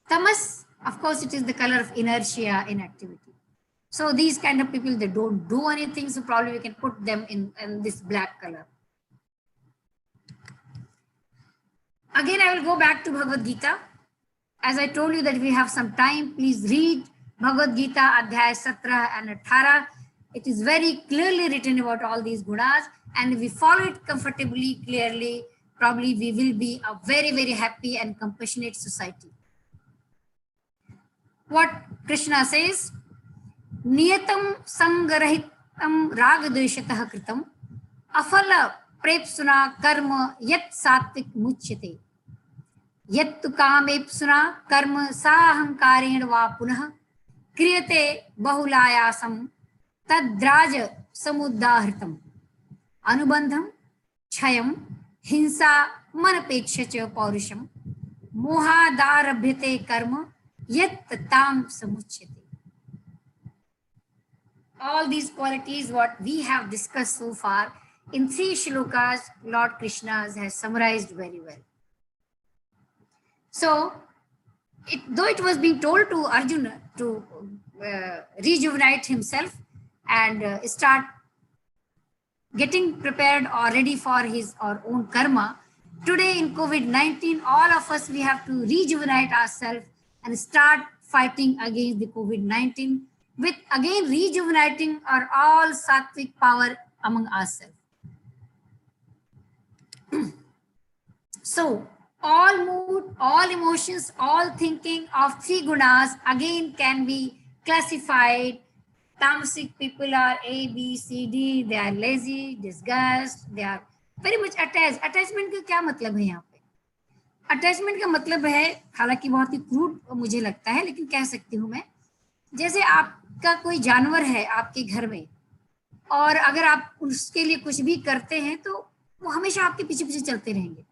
Tamas, of course, it is the color of inertia, inactivity. So these kind of people, they don't do anything, so probably we can put them in this black color. Again, I will go back to Bhagavad Gita. As I told you that we have some time, please read Bhagavad Gita, Adhyaya 17 and 18. It is very clearly written about all these gunas, and if we follow it comfortably, clearly, probably we will be a very, very happy and compassionate society. What Krishna says, Niyatam Sangarahitam Ragadeshatah Kritam Afala Prepsuna Karma Yat Satvik Muchyate Yat tu Kamepsuna Karma Sahankareణ Va Punah Kriyate Bahulayasam Tadraja Samudahritam Anubandham Chayam Hinsa Manapekshacha Paurisham Mohadarabhyate Karma Yat Tam Samuchyate. All these qualities, what we have discussed so far in 3 shlokas, Lord Krishna has summarized very well. So, though it was being told to Arjuna to rejuvenate himself and start getting prepared or ready for his or own karma, today in COVID-19, all of us, we have to rejuvenate ourselves and start fighting against the COVID-19 with again rejuvenating our all sattvic power among ourselves. So all mood, all emotions, all thinking of 3 gunas again can be classified. Tamasic people are A, B, C, D. They are lazy, disgust. They are very much attached. Attachment का क्या मतलब है यहाँ पे? Attachment का मतलब है, हालांकि बहुत ही क्रूड मुझे लगता है, लेकिन कह सकती हूँ मैं, जैसे आपका कोई जानवर है आपके घर में, और अगर आप उसके लिए कुछ भी करते हैं तो वो हमेशा आपके पीछे पीछे चलते रहेंगे.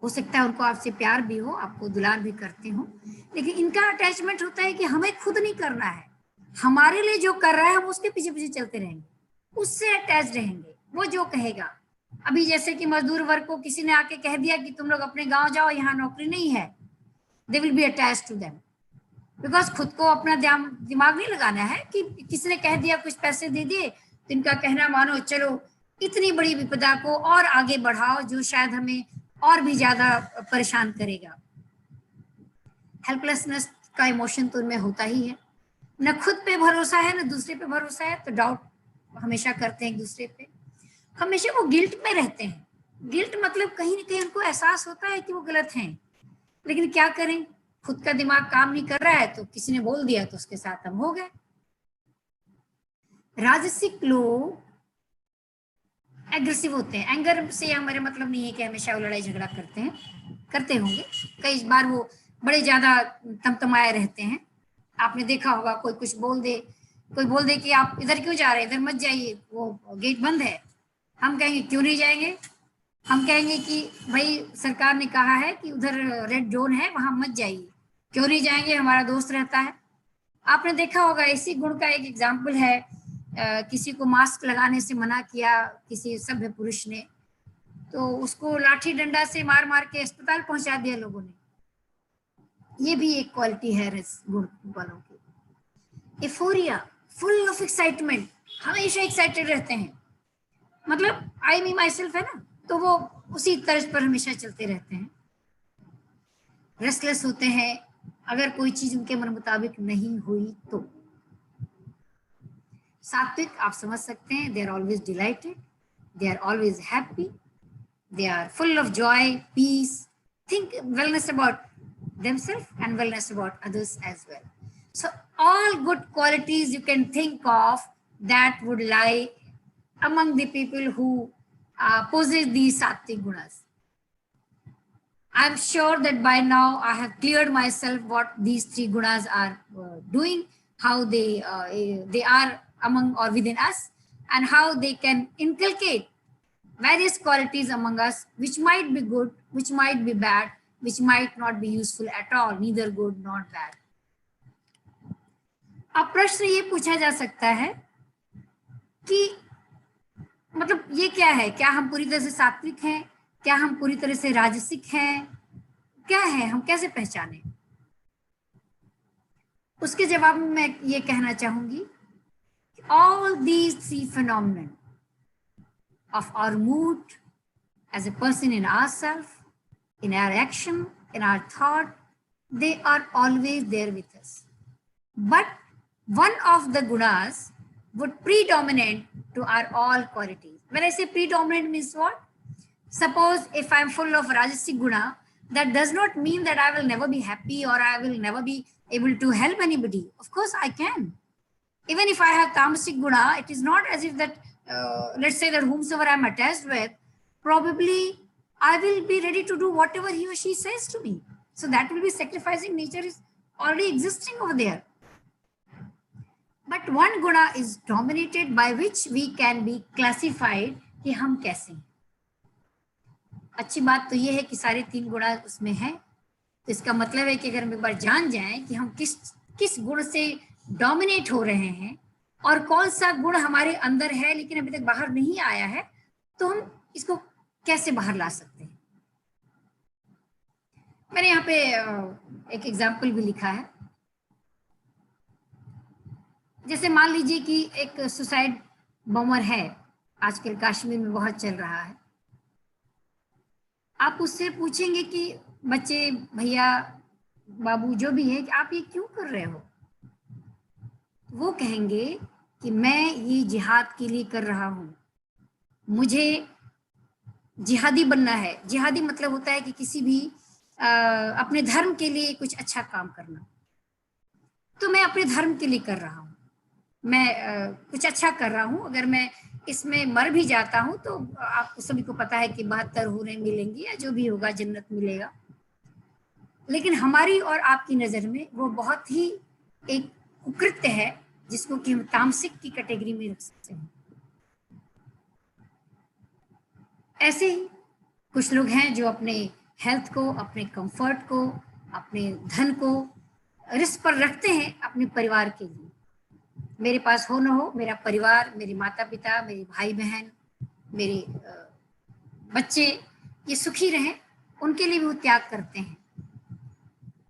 हो सकता है उनको आपसे प्यार भी हो, आपको दुलार भी करते हो, लेकिन इनका अटैचमेंट होता है कि हमें खुद नहीं करना है, हमारे लिए जो कर रहा है हम उसके पीछे पीछे चलते रहेंगे, उससे अटैच रहेंगे, वो जो कहेगा. अभी जैसे कि मजदूर वर्ग को किसी ने आके कह दिया कि तुम लोग अपने गांव जाओ, यहाँ नौकरी नहीं है, they will be attached to them, because खुद को अपना दिमाग नहीं लगाना है कि किसी ने कह दिया कुछ पैसे दे दिए तो इनका कहना मानो चलो इतनी बड़ी विपदा को और आगे बढ़ाओ जो शायद हमें और भी ज्यादा परेशान करेगा. हेल्पलेसनेस का इमोशन तो उनमें होता ही है, न खुद पे भरोसा है न दूसरे पे भरोसा है, तो डाउट हमेशा करते हैं एक दूसरे पे, हमेशा वो गिल्ट में रहते हैं. गिल्ट मतलब कहीं ना कहीं उनको एहसास होता है कि वो गलत हैं, लेकिन क्या करें, खुद का दिमाग काम नहीं कर रहा है तो किसी ने बोल दिया तो उसके साथ हम हो गए. राजसिक लोग एग्रेसिव होते हैं। एंगर से हमारे मतलब नहीं है कि हमेशा वो लड़ाई झगड़ा करते हैं, करते होंगे, कई बार वो बड़े ज्यादा तमतमाए रहते हैं। आपने देखा होगा कोई कुछ बोल दे, कोई बोल दे कि आप इधर क्यों जा रहे हैं, इधर मत जाइए, वो गेट बंद है, हम कहेंगे क्यों नहीं जाएंगे, हम कहेंगे कि भाई सरकार ने कहा है कि उधर रेड जोन है वहां मत जाइए, क्यों नहीं जाएंगे, हमारा दोस्त रहता है। आपने देखा होगा इसी गुण का एक एग्जाम्पल है, किसी को मास्क लगाने से मना किया किसी सभ्य पुरुष ने, तो उसको लाठी डंडा से मार मार के अस्पताल पहुंचा दिया लोगों ने। ये भी एक क्वालिटी है रस गुण वालों की। एफोरिया, फुल ऑफ एक्साइटमेंट, हमेशा एक्साइटेड रहते हैं, मतलब आई मी माई सेल्फ है ना, तो वो उसी तर्ज पर हमेशा चलते रहते हैं। रेस्टलेस होते हैं अगर कोई चीज उनके मन मुताबिक नहीं हुई तो। सात्विक आप समझ सकते हैं, they are always delighted, they are always happy, they are full of joy, peace, think wellness about themselves and wellness about others as well. So all good qualities you can think of that would lie among the people who possess these sattvic gunas. I'm sure that by now I have cleared myself what these three gunas are doing, how they are among or within us, and how they can inculcate various qualities among us, which might be good, which might be bad, which might not be useful at all, neither good nor bad. अब प्रश्न ये पूछा जा सकता है कि मतलब ये क्या है, क्या हम पूरी तरह से सात्विक हैं, क्या हम पूरी तरह से राजसिक हैं, क्या है, हम कैसे पहचानें? उसके जवाब में मैं ये कहना चाहूंगी, all these three phenomena of our mood as a person in ourselves, in our action, in our thought, they are always there with us. But one of the gunas would predominate to our all qualities. When I say predominant means what? Suppose if I'm full of Rajasic guna, that does not mean that I will never be happy or I will never be able to help anybody. Of course I can. Even if I have Tamasic guna, it is not as if that let's say that whomsoever I'm attached with, probably I will be ready to do whatever he or she says to me. So that will be sacrificing nature is already existing over there. But one guna is dominated by which we can be classified कि हम कैसे हैं। अच्छी बात तो ये है कि सारे तीन गुणा उसमें हैं, तो इसका मतलब है कि अगर हम एक बार जान जाएं कि हम किस गुण से डोमिनेट हो रहे हैं और कौन सा गुण हमारे अंदर है लेकिन अभी तक बाहर नहीं आया है, तो हम इसको कैसे बाहर ला सकते हैं। मैंने यहाँ पे एक एग्जाम्पल भी लिखा है। जैसे मान लीजिए कि एक सुसाइड बॉम्बर है, आजकल कश्मीर में बहुत चल रहा है। आप उससे पूछेंगे कि बच्चे, भैया, बाबू जो भी है, कि आप ये क्यों कर रहे हो, वो कहेंगे कि मैं ये जिहाद के लिए कर रहा हूँ, मुझे जिहादी बनना है। जिहादी मतलब होता है कि किसी भी अपने धर्म के लिए कुछ अच्छा काम करना। तो मैं अपने धर्म के लिए कर रहा हूँ, मैं कुछ अच्छा कर रहा हूँ। अगर मैं इसमें मर भी जाता हूँ तो आपको सभी को पता है कि 72 हूरें मिलेंगी या जो भी होगा, जन्नत मिलेगा। लेकिन हमारी और आपकी नजर में वो बहुत ही एक कुकृत्य है जिसको कि हम तामसिक की कैटेगरी में रख सकते हैं। ऐसे ही कुछ लोग हैं जो अपने हेल्थ को, अपने कंफर्ट को, अपने धन को रिस्क पर रखते हैं अपने परिवार के लिए। मेरे पास हो न हो, मेरा परिवार, मेरे माता पिता, मेरे भाई बहन, मेरे बच्चे ये सुखी रहें, उनके लिए भी वो त्याग करते हैं।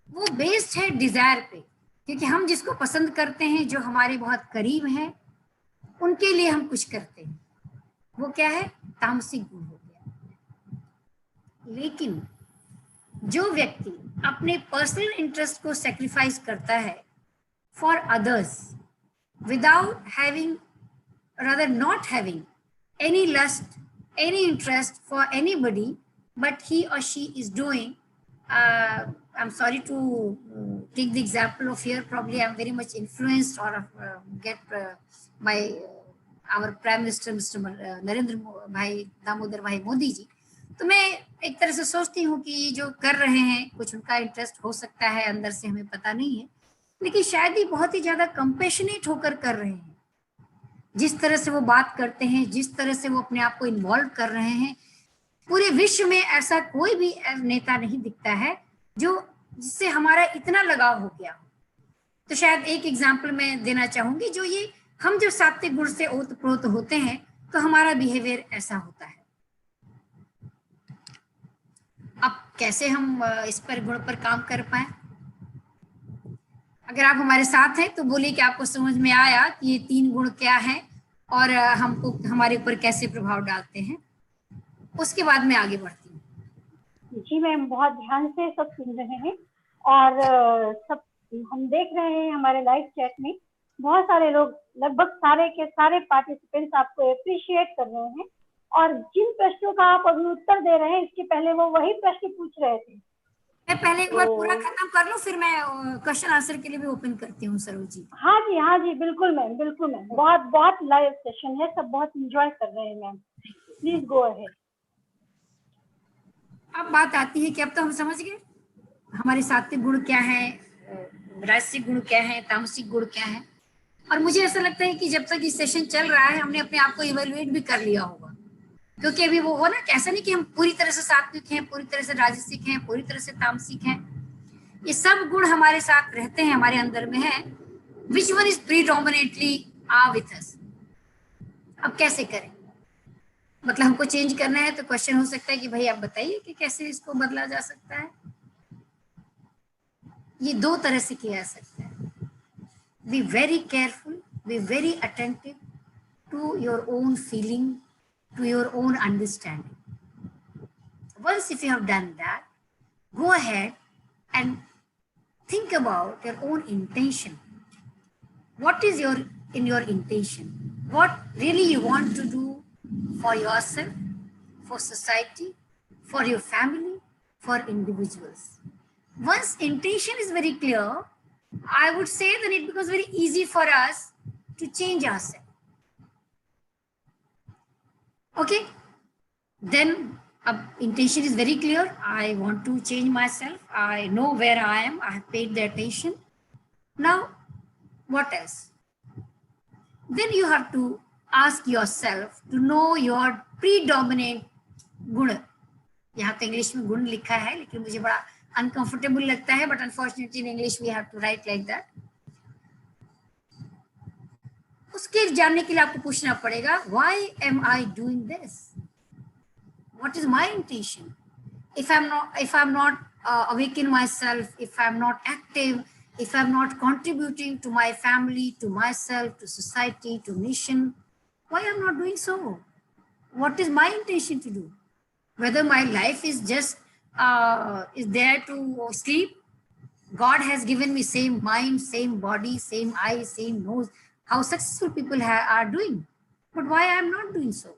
वो बेस्ड है डिजायर पे, क्योंकि हम जिसको पसंद करते हैं, जो हमारे बहुत करीब हैं, उनके लिए हम कुछ करते हैं। वो क्या है? तामसिक गुण हो गया। लेकिन जो व्यक्ति अपने पर्सनल इंटरेस्ट को सेक्रीफाइस करता है for others without having, rather not having any lust, any interest for anybody, but he or she is doing, I'm sorry to take the example of here, probably I'm very much influenced or get by our prime minister mister Narendra bhai Damodar भाई मोदी जी, तो मैं एक तरह से सोचती हूँ कि ये जो कर रहे हैं कुछ उनका इंटरेस्ट हो सकता है अंदर से, हमें पता नहीं है, लेकिन शायद ही बहुत ही ज्यादा कंपैशनेट होकर कर रहे हैं। जिस तरह से वो बात करते हैं, जिस तरह से वो अपने आप को इन्वॉल्व कर रहे हैं, पूरे विश्व में ऐसा कोई भी नेता नहीं दिखता है जो जिससे हमारा इतना लगाव हो गया हो। तो शायद एक एग्जाम्पल मैं देना चाहूंगी, जो ये हम जो सात्विक गुण से ओतप्रोत होते हैं तो हमारा बिहेवियर ऐसा होता है। अब कैसे हम इस पर गुण पर काम कर पाए? अगर आप हमारे साथ हैं तो बोलिए कि आपको समझ में आया कि ये 3 गुण क्या है और हमको हमारे ऊपर कैसे प्रभाव डालते हैं। उसके बाद मैं आगे बढ़ती हूँ। जी मैम, बहुत ध्यान से सब सुन रहे हैं और सब हम देख रहे हैं हमारे लाइव चैट में बहुत सारे लोग, लगभग सारे के सारे पार्टिसिपेंट्स आपको अप्रिशिएट कर रहे हैं और जिन प्रश्नों का आप अभी उत्तर दे रहे हैं इसके पहले वो वही प्रश्न पूछ रहे थे। मैं पहले एक बार पूरा खत्म कर लूं, फिर मैं क्वेश्चन आंसर के लिए भी ओपन करती हूँ सरोज जी। हाँ जी बिल्कुल मैम, बिल्कुल मैम। बहुत लाइव सेशन है, सब बहुत इंजॉय कर रहे हैं मैम। Please go ahead. अब बात आती है कि अब तो हम समझ गए हमारे सात्विक गुण क्या है, राजसिक गुण क्या है, तामसिक गुण क्या है। और मुझे ऐसा लगता है कि जब तक ये सेशन चल रहा है हमने अपने आप को इवेल्युएट भी कर लिया होगा, क्योंकि अभी वो ना, ऐसा नहीं कि हम पूरी तरह से सात्विक हैं, पूरी तरह से राजसिक हैं, पूरी तरह से तामसिक हैं। ये सब गुण हमारे साथ रहते हैं, हमारे अंदर में है। Which one is predominately are with us. अब कैसे करें? मतलब हमको चेंज करना है तो क्वेश्चन हो सकता है कि भाई आप बताइए कि कैसे इसको बदला जा सकता है। ये 2 तरह से किया जा सकता है। Be very careful, be very attentive to your own feeling, to your own understanding. Once if you have done that, go ahead and think about your own intention. What is in your intention? What really you want to do for yourself, for society, for your family, for individuals. Once intention is very clear, I would say then it becomes very easy for us to change ourselves. Okay, then intention is very clear. I want to change myself. I know where I am. I have paid the attention. Now, what else? Then you have to ask yourself to know your predominant गुण। यहाँ तो English में गुण लिखा है लेकिन मुझे बड़ा अनकंफर्टेबल लगता है, but unfortunately in English we have to write like that. उसके जानने के लिए आपको पूछना पड़ेगा, why am I doing this? What is my intention? If I'm not awaken myself, if I'm not active, if I'm not contributing to my family, to myself, to society, to nation, why I'm not doing so? What is my intention to do? Whether my life is just is there to sleep? God has given me same mind, same body, same eyes, same nose. How successful people are doing, but why I'm not doing so?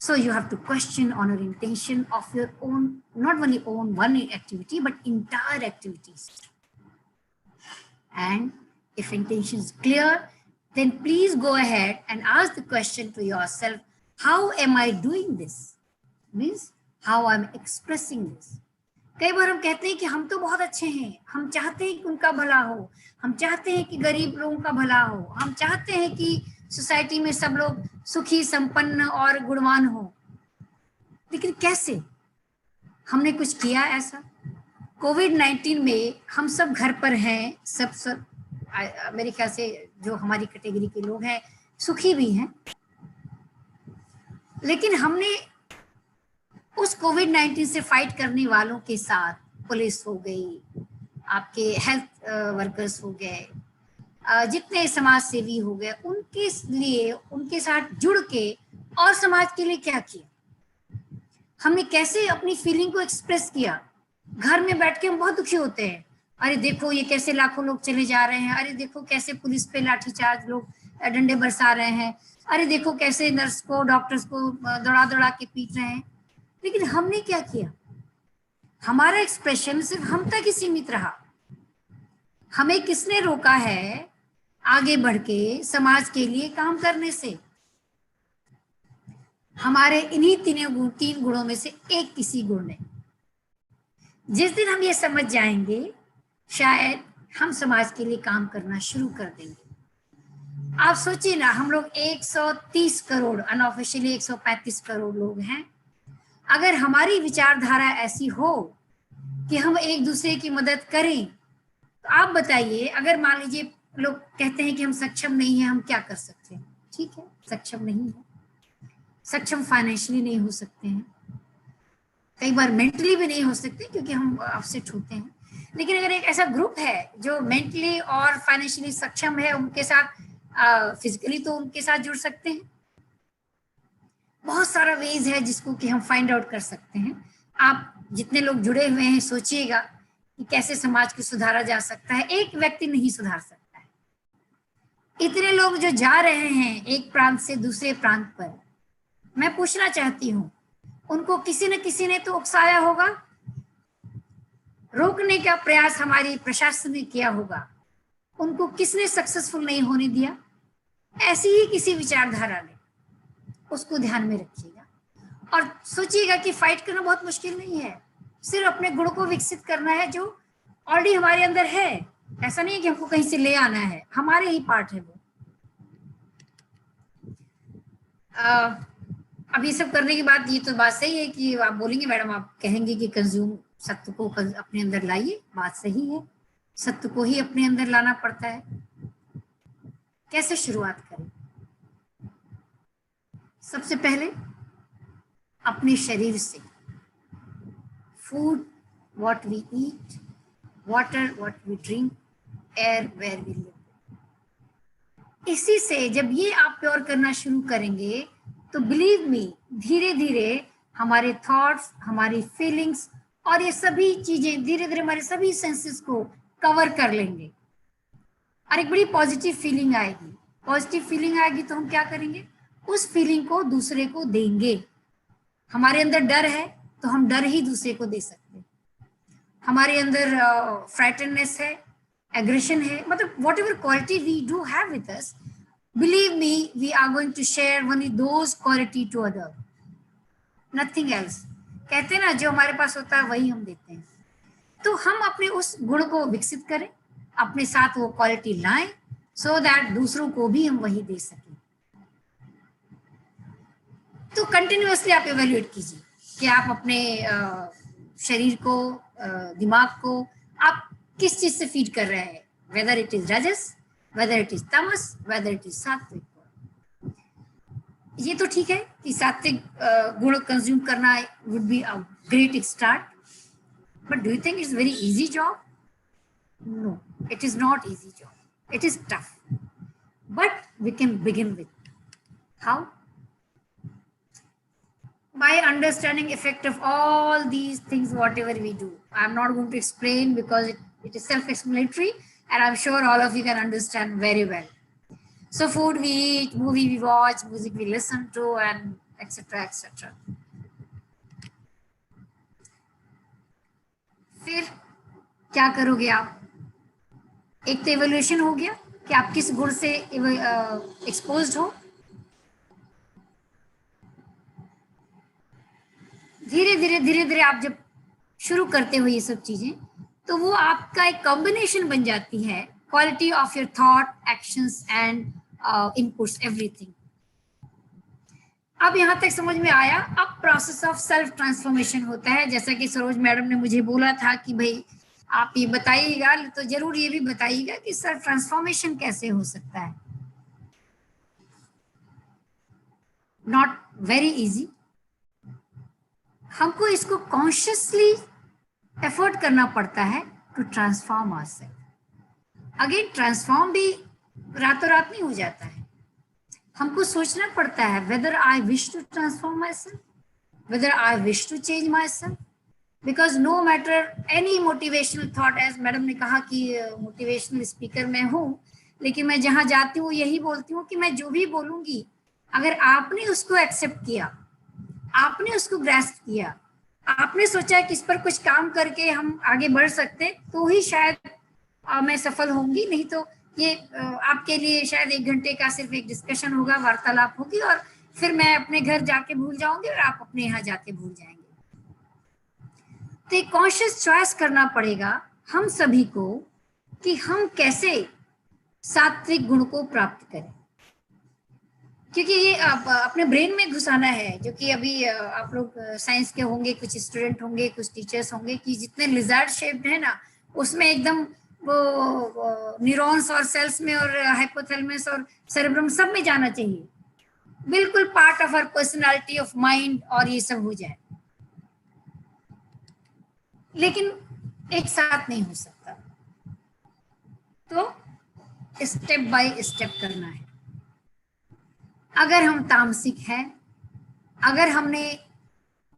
So you have to question on your intention of your own, not only own one activity, but entire activities. And if intention is clear, then please go ahead and ask the question to yourself, how am I doing this? Means how I'm expressing this. कई बार हम कहते हैं कि हम तो बहुत अच्छे हैं, हम चाहते हैं कि उनका भला हो, हम चाहते हैं कि गरीब लोगों का भला हो, हम चाहते हैं कि सोसाइटी में सब लोग सुखी, संपन्न और गुणवान हो, लेकिन कैसे? हमने कुछ किया ऐसा? कोविड-19 में हम सब घर पर हैं, सब मेरे ख्याल से जो हमारी कैटेगरी के लोग हैं सुखी भी हैं, लेकिन हमने उस कोविड-19 से फाइट करने वालों के साथ, पुलिस हो गई, आपके हेल्थ वर्कर्स हो गए, जितने समाज सेवी हो गए, उनके लिए उनके साथ जुड़ के और समाज के लिए क्या किया? हमने कैसे अपनी फीलिंग को एक्सप्रेस किया? घर में बैठ के हम बहुत दुखी होते हैं, अरे देखो ये कैसे लाखों लोग चले जा रहे हैं, अरे देखो कैसे पुलिस पे लाठीचार्ज लोग डंडे बरसा रहे हैं, अरे देखो कैसे नर्स को, डॉक्टर्स को दौड़ा दौड़ा के पीट रहे हैं। लेकिन हमने क्या किया? हमारा एक्सप्रेशन सिर्फ हम तक ही सीमित रहा। हमें किसने रोका है आगे बढ़ के समाज के लिए काम करने से? हमारे इन्हीं तीन गुणों में से एक किसी गुण ने। जिस दिन हम ये समझ जाएंगे, शायद हम समाज के लिए काम करना शुरू कर देंगे। आप सोचिए ना, हम लोग 130 करोड़, अनऑफिशियली 135 करोड़ लोग हैं। अगर हमारी विचारधारा ऐसी हो कि हम एक दूसरे की मदद करें, तो आप बताइए, अगर मान लीजिए लोग कहते हैं कि हम सक्षम नहीं है, हम क्या कर सकते हैं? ठीक है, सक्षम नहीं है, सक्षम फाइनेंशियली नहीं हो सकते हैं, कई बार मेंटली भी नहीं हो सकते क्योंकि हम अपसेट होते हैं। लेकिन अगर एक ऐसा ग्रुप है जो मेंटली और फाइनेंशियली सक्षम है, उनके साथ फिजिकली तो उनके साथ जुड़ सकते हैं। बहुत सारा वेज है जिसको कि हम फाइंड आउट कर सकते हैं। आप जितने लोग जुड़े हुए हैं, सोचिएगा कि कैसे समाज को सुधारा जा सकता है। एक व्यक्ति नहीं सुधार सकता है। इतने लोग जो जा रहे हैं एक प्रांत से दूसरे प्रांत पर, मैं पूछना चाहती हूँ, उनको किसी न किसी ने तो उकसाया होगा, रोकने का प्रयास हमारी प्रशासन ने किया होगा, उनको किसने सक्सेसफुल नहीं होने दिया? ऐसी ही किसी विचारधारा ने। उसको ध्यान में रखिएगा और सोचिएगा कि फाइट करना बहुत मुश्किल नहीं है, सिर्फ अपने गुण को विकसित करना है जो ऑलरेडी हमारे अंदर है। ऐसा नहीं है कि हमको कहीं से ले आना है, हमारे ही पार्ट है वो। अब ये सब करने के बाद ये तो बात सही है कि आप बोलेंगे मैडम, आप कहेंगे कि कंज्यूम, सत्य को अपने अंदर लाइए। बात सही है, सत्य को ही अपने अंदर लाना पड़ता है। कैसे शुरुआत करें? सबसे पहले अपने शरीर से। Food what we eat, water what we drink, air where we live. इसी से जब ये आप प्योर करना शुरू करेंगे तो बिलीव मी, धीरे धीरे हमारे थॉट्स, हमारी फीलिंग्स और ये सभी चीजें धीरे धीरे हमारे सभी सेंसेस को कवर कर लेंगे और एक बड़ी पॉजिटिव फीलिंग आएगी। पॉजिटिव फीलिंग आएगी तो हम क्या करेंगे? उस फीलिंग को दूसरे को देंगे। हमारे अंदर डर है तो हम डर ही दूसरे को दे सकते हैं। हमारे अंदर फ्राइटननेस है, एग्रेशन है, मतलब whatever quality we do have with us, believe me, we are going to share only those quality to other, nothing else. कहते हैं ना, जो हमारे पास होता है वही हम देते हैं। तो हम अपने उस गुण को विकसित करें, अपने साथ वो क्वालिटी लाएं, so that दूसरों को भी हम वही दे सकें। तो कंटिन्यूअसली आप इवेल्युएट कीजिए कि आप अपने शरीर को, दिमाग को आप किस चीज से फीड कर रहे हैं, whether it is rajas, whether it is tamas, whether it is सात्विक। ये तो ठीक है कि सात्विक गुण कंज्यूम करना would be a great start, but do you think it's very easy job? No, it is not easy job. It is tough, but we can begin with. How? By understanding effect of all these things, whatever we do. I'm not going to explain because it is self-explanatory. And I'm sure all of you can understand very well. So food we eat, movie we watch, music we listen to, and etc. etc. फिर क्या करोगे आप? एक तो evolution हो गया कि आप किस गुण से एक्सपोज्ड हो। धीरे धीरे आप जब शुरू करते हो ये सब चीजें, तो वो आपका एक कॉम्बिनेशन बन जाती है, quality of your thought, actions and inputs, everything. अब यहाँ तक समझ में आया। अब प्रोसेस ऑफ सेल्फ ट्रांसफॉर्मेशन होता है। जैसा कि सरोज मैडम ने मुझे बोला था कि भाई आप ये बताइएगा, तो जरूर ये भी बताइएगा कि सेल्फ ट्रांसफॉर्मेशन कैसे हो सकता है। Not very easy. हमको इसको कॉन्शियसली एफर्ट करना पड़ता है to transform ourselves. Again, transform भी रातों रात नहीं हो जाता है। हमको सोचना पड़ता है whether I wish to transform myself, whether I wish to change myself, because no matter any motivational thought, as madam ने कहा कि मोटिवेशनल स्पीकर मैं हूँ, लेकिन मैं जहाँ जाती हूँ यही बोलती हूँ कि मैं जो भी बोलूँगी, अगर आपने उसको एक्सेप्ट किया, आपने उसको ग्रास्प किया, आपने सोचा कि इस पर कुछ काम करके हम आगे बढ़ सकते, तो ही शायद मैं सफल होंगी। नहीं तो ये आपके लिए शायद 1 घंटे का सिर्फ एक डिस्कशन होगा, वार्तालाप होगी और फिर मैं अपने घर जाके भूल जाऊंगी और आप अपने यहाँ जाके भूल जाएंगे। तो एक कॉन्शियस चॉइस करना पड़ेगा हम सभी को कि हम कैसे सात्विक गुण को प्राप्त करें, क्योंकि ये अपने ब्रेन में घुसाना है, जो कि अभी आप लोग साइंस के होंगे, कुछ स्टूडेंट होंगे, कुछ टीचर्स होंगे, कि जितने लिजार्ड शेप्ड है ना, उसमें एकदम वो न्यूरॉन्स और सेल्स में और हाइपोथैलेमस और सेरेब्रम सब में जाना चाहिए, बिल्कुल part of our personality of mind, और ये सब हो जाए। लेकिन एक साथ नहीं हो सकता, तो स्टेप बाय स्टेप करना है। अगर हम तामसिक हैं, अगर हमने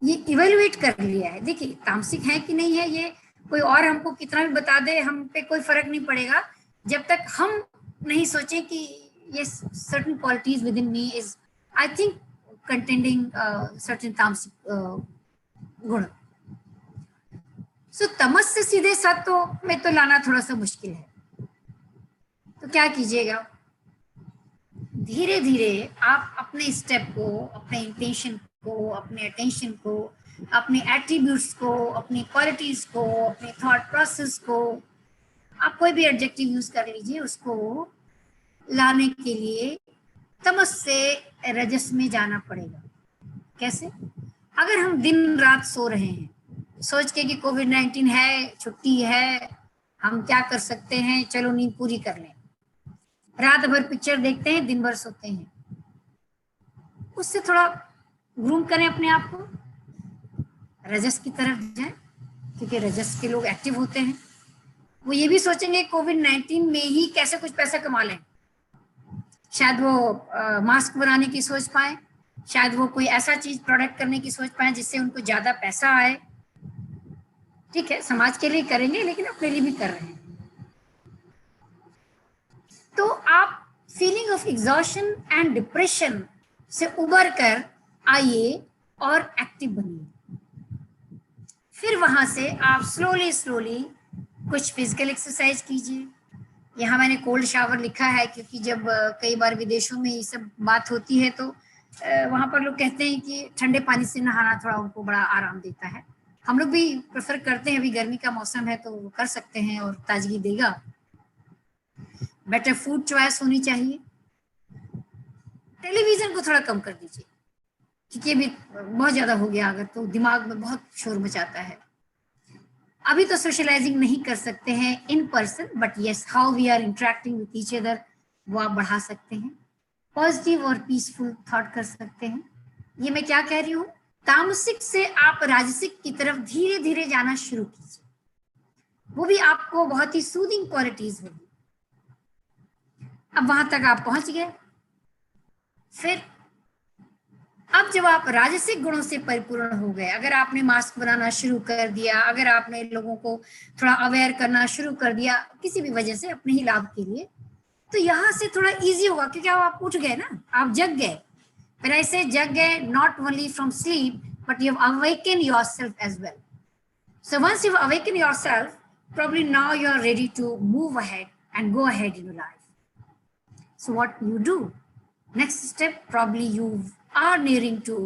ये इवेल्युएट कर लिया है, देखिए तामसिक है कि नहीं है, ये कोई और हमको कितना भी बता दे, हम पे कोई फर्क नहीं पड़ेगा, जब तक हम नहीं सोचें कि ये certain qualities with in me is I think containing certain तामसिक गुण। सो तमस से सीधे सत्व में तो लाना थोड़ा सा मुश्किल है। तो क्या कीजिएगा, धीरे धीरे आप अपने स्टेप को, अपने इंटेंशन को, अपने अटेंशन को, अपने एट्रीब्यूट्स को, अपनी क्वालिटीज को, अपने थॉट प्रोसेस को, आप कोई भी एडजेक्टिव यूज कर लीजिए, उसको लाने के लिए तमस से रजस में जाना पड़ेगा। कैसे? अगर हम दिन रात सो रहे हैं सोच के कि कोविड-19 है, छुट्टी है, हम क्या कर सकते हैं, चलो नींद पूरी कर लें, रात भर पिक्चर देखते हैं, दिन भर सोते हैं, उससे थोड़ा ग्रूम करें अपने आप को, रजस की तरफ जाएं, क्योंकि रजस के लोग एक्टिव होते हैं। वो ये भी सोचेंगे कोविड-19 में ही कैसे कुछ पैसा कमा लें, शायद वो मास्क बनाने की सोच पाए, शायद वो कोई ऐसा चीज प्रोडक्ट करने की सोच पाए जिससे उनको ज्यादा पैसा आए। ठीक है, समाज के लिए करेंगे, लेकिन अपने लिए भी कर रहे हैं। तो आप feeling of exhaustion and depression से उबर कर आइए और एक्टिव बनिए। फिर वहां से आप स्लोली कुछ फिजिकल एक्सरसाइज कीजिए। यहाँ मैंने कोल्ड शावर लिखा है, क्योंकि जब कई बार विदेशों में ये सब बात होती है तो वहां पर लोग कहते हैं कि ठंडे पानी से नहाना थोड़ा उनको बड़ा आराम देता है। हम लोग भी प्रेफर करते हैं, अभी गर्मी का मौसम है तो वो कर सकते हैं और ताजगी देगा। बेटर फूड चॉइस होनी चाहिए। टेलीविजन को थोड़ा कम कर दीजिए, क्योंकि अभी बहुत ज्यादा हो गया, अगर तो दिमाग में बहुत शोर मचाता है। अभी तो सोशलाइजिंग नहीं कर सकते हैं in person, but yes how we are interacting with each other वो आप बढ़ा सकते हैं। पॉजिटिव और पीसफुल थॉट कर सकते हैं। ये मैं क्या कह रही हूँ, तामसिक से आप राजसिक की तरफ धीरे धीरे जाना शुरू कीजिए, वो भी आपको बहुत ही सूदिंग क्वालिटीज होगी। अब वहां तक आप पहुंच गए। फिर अब जब आप राजसिक गुणों से परिपूर्ण हो गए, अगर आपने मास्क बनाना शुरू कर दिया, अगर आपने लोगों को थोड़ा अवेयर करना शुरू कर दिया किसी भी वजह से अपने ही लाभ के लिए, तो यहाँ से थोड़ा इजी होगा, क्योंकि आप उठ गए ना, आप जग गए। फिर ऐसे जग गए, not only from sleep but you have awaken yourself as well. So once you awaken yourself, probably now you are ready to move ahead and go ahead in your life. So what you do? Next step, probably you are nearing to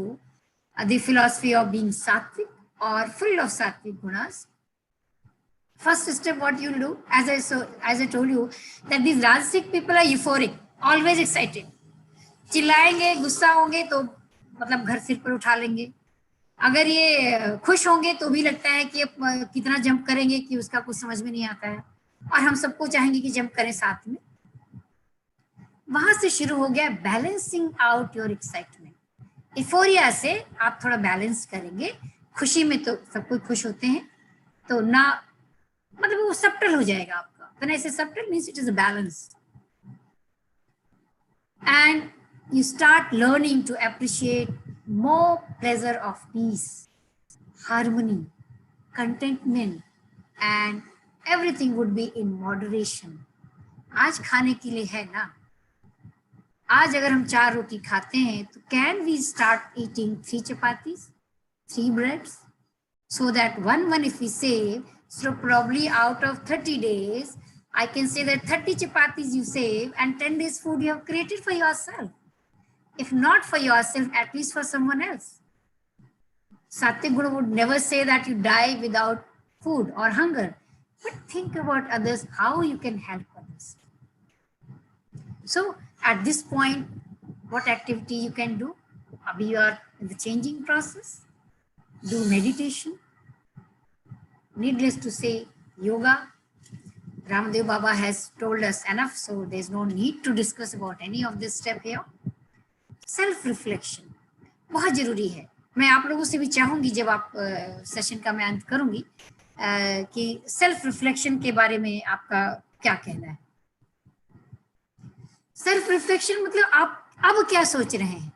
the philosophy of being sattvic or full of sattvic gunas. First step, what you do, as I told you, that these rajasic people are euphoric, always excited. चिल्लाएंगे, गुस्सा होंगे तो मतलब घर सिर पर उठा लेंगे। अगर ये खुश होंगे तो भी लगता है कि कितना जंप करेंगे कि उसका कुछ समझ में नहीं आता है, और हम सबको चाहेंगे कि जंप करें साथ में। वहां से शुरू हो गया बैलेंसिंग आउट योर एक्साइटमेंट। इफोरिया से आप थोड़ा बैलेंस करेंगे। खुशी में तो सब कोई खुश होते हैं, तो ना मतलब वो सबटल हो जाएगा आपका। When I say subtle means it is a balance. And you start learning to appreciate more pleasure of peace, harmony, contentment, and everything would be in moderation. आज खाने के लिए है ना, आज अगर हम 4 रोटी खाते हैं तो can we start eating 3 chapatis, 3 breads, so that one if we save, so probably out of 30 days, I can say that 30 chapatis you save and 10 days food you have created for yourself. If not for yourself, at least for someone else. Sattvic Guna would never say that you die without food or hunger, but think about others, how you can help others. So at this point, what activity you can do? Abhi you are in the changing process. Do meditation. Needless to say, yoga. Ramdev Baba has told us enough, so there's no need to discuss about any of this step here. Self reflection बहुत जरूरी है. मैं आप लोगों से भी चाहूंगी जब आप सेशन का मैं अंत करूंगी कि सेल्फ रिफ्लेक्शन के बारे में आपका क्या कहना है. सेल्फ रिफ्लेक्शन मतलब आप अब क्या सोच रहे हैं.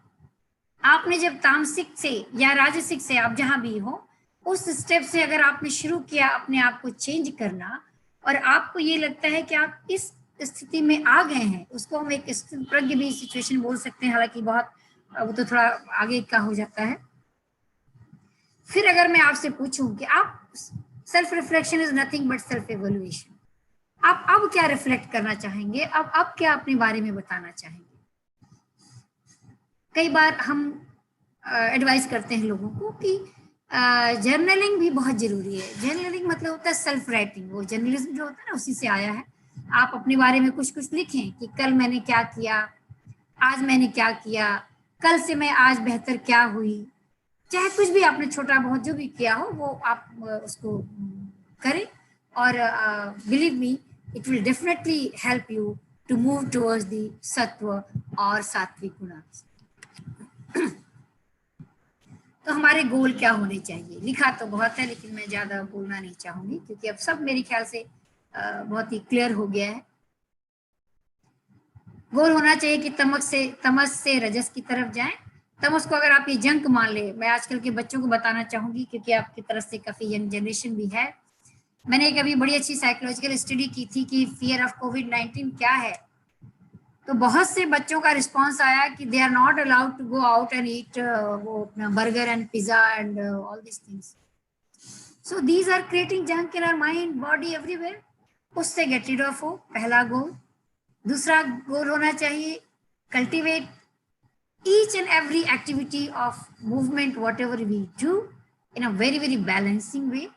आपने जब तामसिक से या राजसिक से आप जहां भी हो उस स्टेप से अगर आपने शुरू किया अपने आप को चेंज करना और आपको ये लगता है कि आप इस स्थिति में आ गए हैं, उसको हम एक प्रज्ञ भी सिचुएशन बोल सकते हैं, हालांकि बहुत वो तो थोड़ा आगे का हो जाता है. फिर अगर मैं आपसे पूछूं कि आप self reflection is nothing but self evolution, आप अब क्या रिफ्लेक्ट करना चाहेंगे, अब क्या अपने बारे में बताना चाहेंगे. कई बार हम एडवाइस करते हैं लोगों को कि जर्नलिंग भी बहुत जरूरी है. जर्नलिंग मतलब होता है सेल्फ राइटिंग. वो जर्नलिज्म जो होता है ना उसी से आया है. आप अपने बारे में कुछ कुछ लिखें कि कल मैंने क्या किया, आज मैंने क्या किया, कल से मैं आज बेहतर क्या हुई. चाहे कुछ भी आपने छोटा बहुत जो भी किया हो वो आप उसको करें और believe me it will definitely help you to move towards the सत्व और सात्विक गुण. तो हमारे गोल क्या होने चाहिए. लिखा तो बहुत है लेकिन मैं ज्यादा बोलना नहीं चाहूंगी क्योंकि अब सब मेरे ख्याल से बहुत ही क्लियर हो गया है. गोल होना चाहिए कि तमस से रजस की तरफ जाएं. तमस को अगर आप ये जंक मान ले, मैं आजकल के बच्चों को बताना चाहूंगी क्योंकि आपकी तरफ से काफी यंग जनरेशन भी है. मैंने एक अभी बड़ी अच्छी साइकोलॉजिकल स्टडी की थी कि फियर ऑफ कोविड-19 क्या है. तो बहुत से बच्चों का रिस्पांस आया कि they are not allowed to go out and eat वो अपना burger and pizza and all this things. So these are creating junk in our mind body everywhere. उससे गेट रिड ऑफ हो, पहला गोल. दूसरा goal होना चाहिए cultivate each and every activity of movement whatever we do in a very balancing way.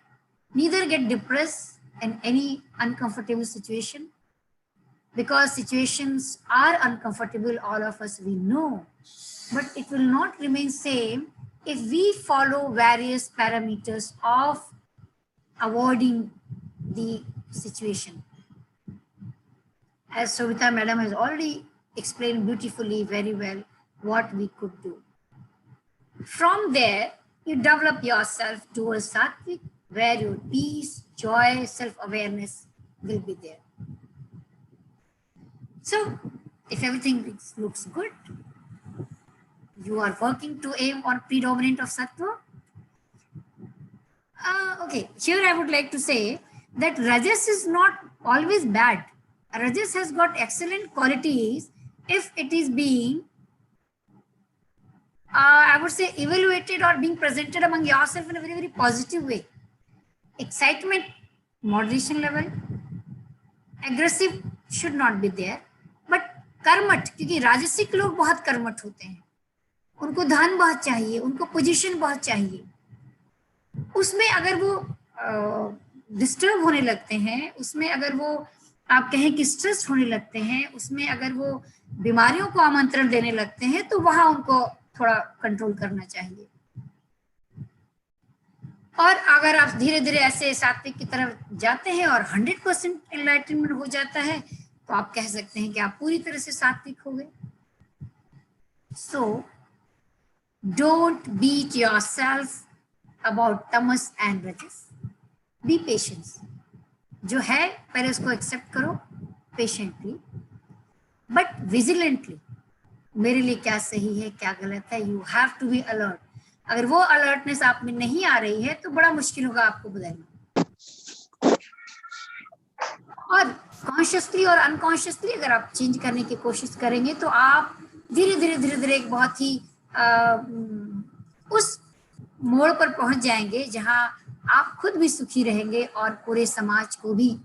Neither get depressed in any uncomfortable situation because situations are uncomfortable, all of us we know, but it will not remain same if we follow various parameters of avoiding the situation. As Savita madam has already explained beautifully very well what we could do. From there, you develop yourself towards Sattvic, where your peace, joy, self-awareness will be there. So, if everything looks good, you are working to aim on predominant of Sattva. Okay, here I would like to say that Rajas is not always bad. Rajas has got excellent qualities if it is being I would say evaluated or being presented among yourself in a very positive way. Excitement, moderation level, aggressive should not be there, but कर्मठ, क्योंकि राजसिक लोग बहुत कर्मठ होते हैं, उनको धन बहुत चाहिए, उनको पोजीशन बहुत चाहिए. उसमें अगर वो डिस्टर्ब होने लगते हैं, उसमें अगर वो आप कहें कि स्ट्रेस होने लगते हैं, उसमें अगर वो बीमारियों को आमंत्रण देने लगते हैं, तो वहां उनको थोड़ा कंट्रोल करना चाहिए. और अगर आप धीरे धीरे ऐसे सात्विक की तरफ जाते हैं और 100% एनलाइटनमेंट हो जाता है, तो आप कह सकते हैं कि आप पूरी तरह से सात्विक हो गए. So don't beat yourself about tamas and rajas. Be patience. जो है पहले उसको एक्सेप्ट करो पेशेंटली बट विजिलेंटली. मेरे लिए क्या सही है क्या गलत है, you have to be alert. अगर वो अलर्टनेस आप में नहीं आ रही है तो बड़ा मुश्किल होगा आपको बदलना. और कॉन्शियसली और अनकॉन्शियसली अगर आप चेंज करने की कोशिश करेंगे तो आप धीरे धीरे एक बहुत ही उस मोड़ पर पहुंच जाएंगे जहां आप खुद भी सुखी रहेंगे और पूरे समाज को भी